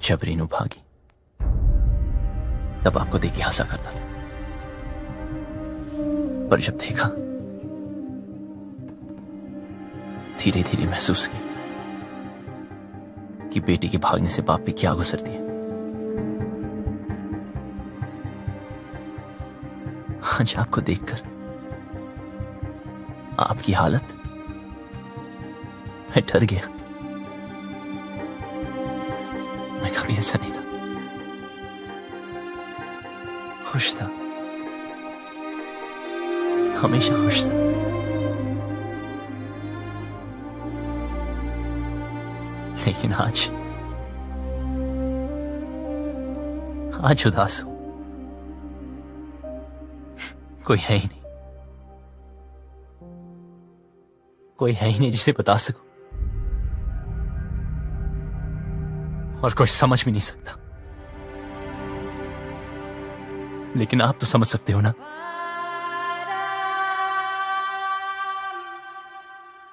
जब रीनू भागी तब आपको देख के हंसा करता था, पर जब देखा धीरे धीरे महसूस किया कि बेटी के भागने से बाप पे क्या गुजरती है। आज आपको देखकर आपकी हालत, मैं डर गया। मैं कभी ऐसा नहीं था, खुश था, हमेशा खुश था। लेकिन आज उदास हूं। कोई है ही नहीं, कोई है ही नहीं जिसे बता सकूं, और कोई समझ भी नहीं सकता। लेकिन आप तो समझ सकते हो ना।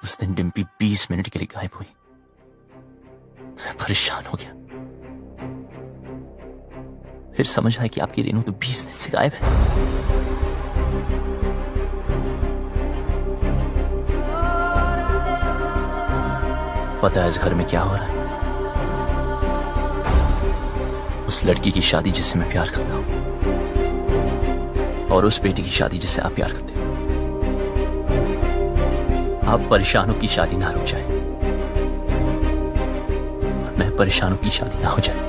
उस दिन डिम्पी 20 मिनट के लिए गायब हुई। मैं परेशान हो गया। फिर समझ आया कि आपकी रेनू तो 20 दिन से गायब है। पता है इस घर में क्या हो रहा है? उस लड़की की शादी जिससे मैं प्यार करता हूं, और उस बेटी की शादी जिससे आप प्यार करते हो। आप परेशानों की शादी ना रुक जाए, और मैं परेशानों की शादी ना हो जाए।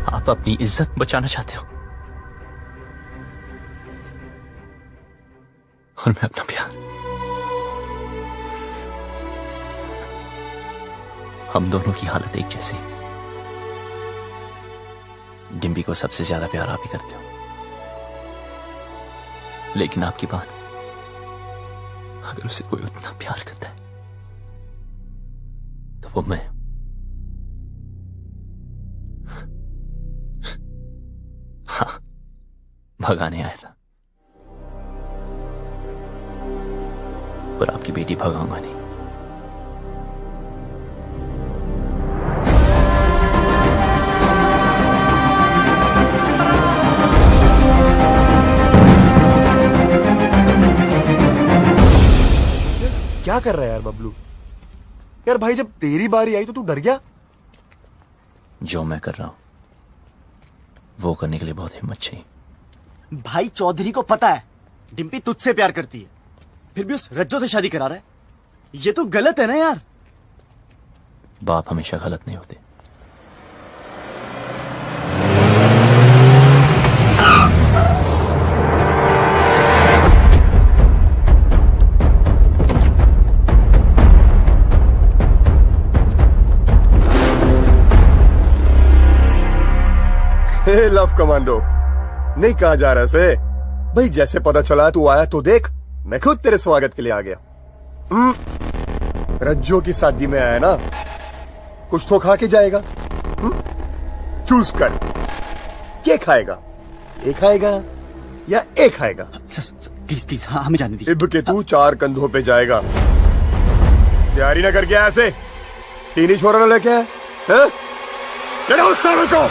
आप अपनी इज्जत बचाना चाहते हो, और मैं अपना प्यार। हम दोनों की हालत एक जैसी। डिम्पी को सबसे ज्यादा प्यार आप ही करते हो, लेकिन आपकी बात, अगर उसे कोई उतना प्यार करता है तो वो मैं। हाँ, भगाने आया था, पर आपकी बेटी भगाऊंगा नहीं। क्या कर रहा है यार बबलू? यार भाई, जब तेरी बारी आई तो तू डर गया? जो मैं कर रहा हूं वो करने के लिए बहुत हिम्मत चाहिए। भाई चौधरी को पता है डिम्पी तुझसे प्यार करती है, फिर भी उस रज्जो से शादी करा रहा है। ये तो गलत है ना यार। बाप हमेशा गलत नहीं होते। लव कमांडो नहीं कहा जा रहा से भाई। जैसे पता चला तू आया तो देख, मैं खुद तेरे स्वागत के लिए आ गया। रज्जो की शादी में आया ना, कुछ तो खा के जाएगा। चूज कर, क्या खाएगा? ये खाएगा या एक खाएगा? प्लीज प्लीज, हाँ हमें जाने दीजिए। इब के तू 4 कंधों पे जाएगा। तैयारी ना करके ऐसे 3 ही छोरा लेके आए हैं? लड़ो सालों को।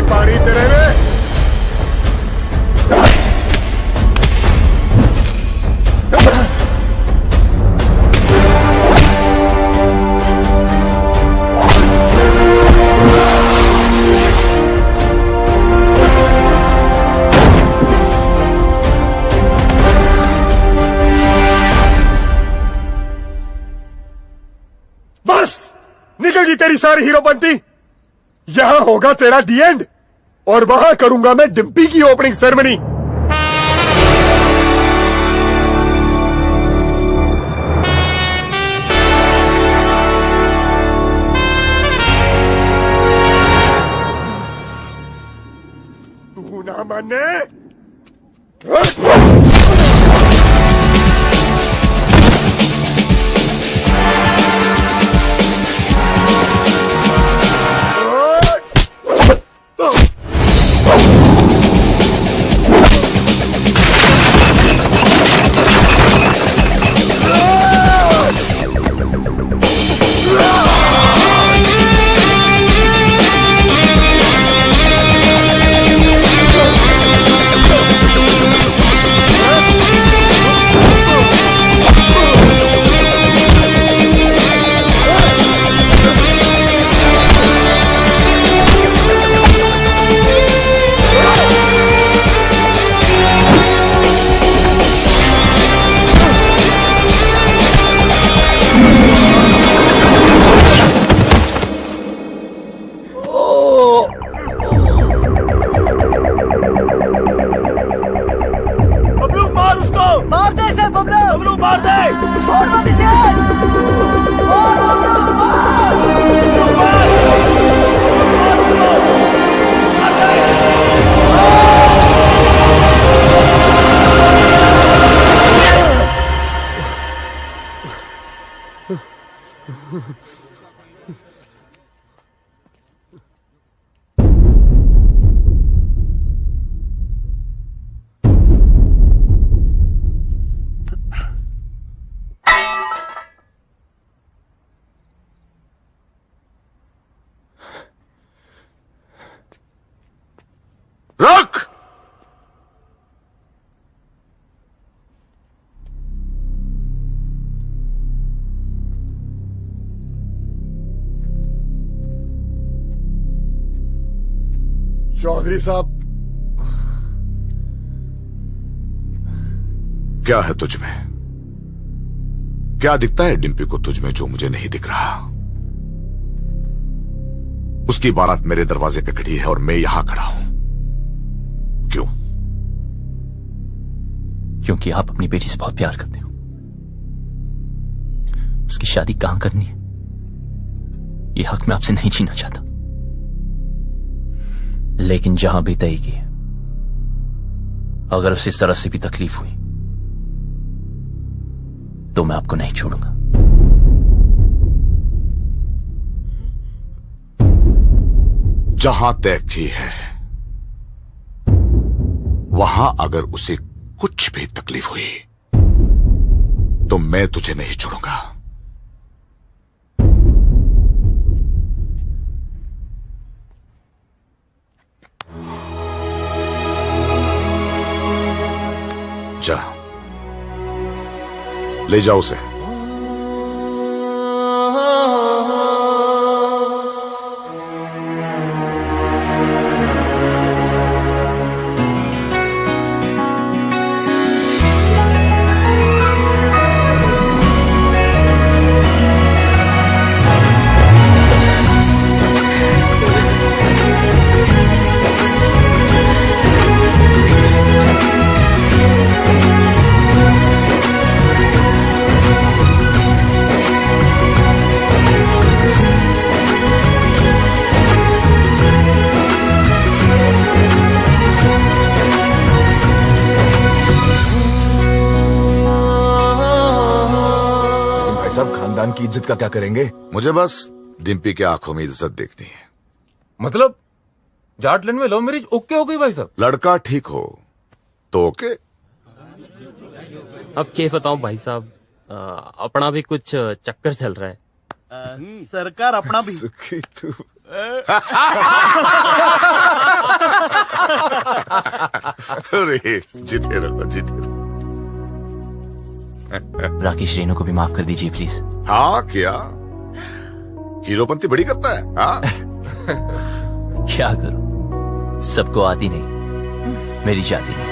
पानी तेरे में। बस निकल गई तेरी सारी हीरोपंती। यहां होगा तेरा दी एंड और वहां करूंगा मैं डिम्पी की ओपनिंग सेरेमनी। तू ना माने? चौधरी साहब, क्या है तुझ में? क्या दिखता है डिम्पी को तुझ में जो मुझे नहीं दिख रहा? उसकी बारात मेरे दरवाजे पे खड़ी है और मैं यहां खड़ा हूं। क्यों? क्योंकि आप अपनी बेटी से बहुत प्यार करते हो। उसकी शादी कहां करनी है ये हक मैं आपसे नहीं छीनना चाहता, लेकिन जहां भी तय की, अगर उसे जरा से भी तकलीफ हुई तो मैं आपको नहीं छोड़ूंगा। जहां तय की है वहां अगर उसे कुछ भी तकलीफ हुई तो मैं तुझे नहीं छोड़ूंगा। जा, ले जाओ उसे। खानदान की इज्जत का क्या करेंगे? मुझे बस डिम्पी की आंखों में इज्जत देखनी है। मतलब जाटलैंड में लव मैरिज ओके हो गई भाई साहब? लड़का ठीक हो तो ओके। अब क्या बताऊं भाई साहब, अपना भी कुछ चक्कर चल रहा है। सरकार अपना भी सुखी तू। अरे जीते रहो जीते रहो। राकेश रेनू को भी माफ कर दीजिए प्लीज। हाँ क्या हीरोपंती बड़ी करता है? हाँ क्या करूं, सबको आती नहीं, मेरी जाती नहीं।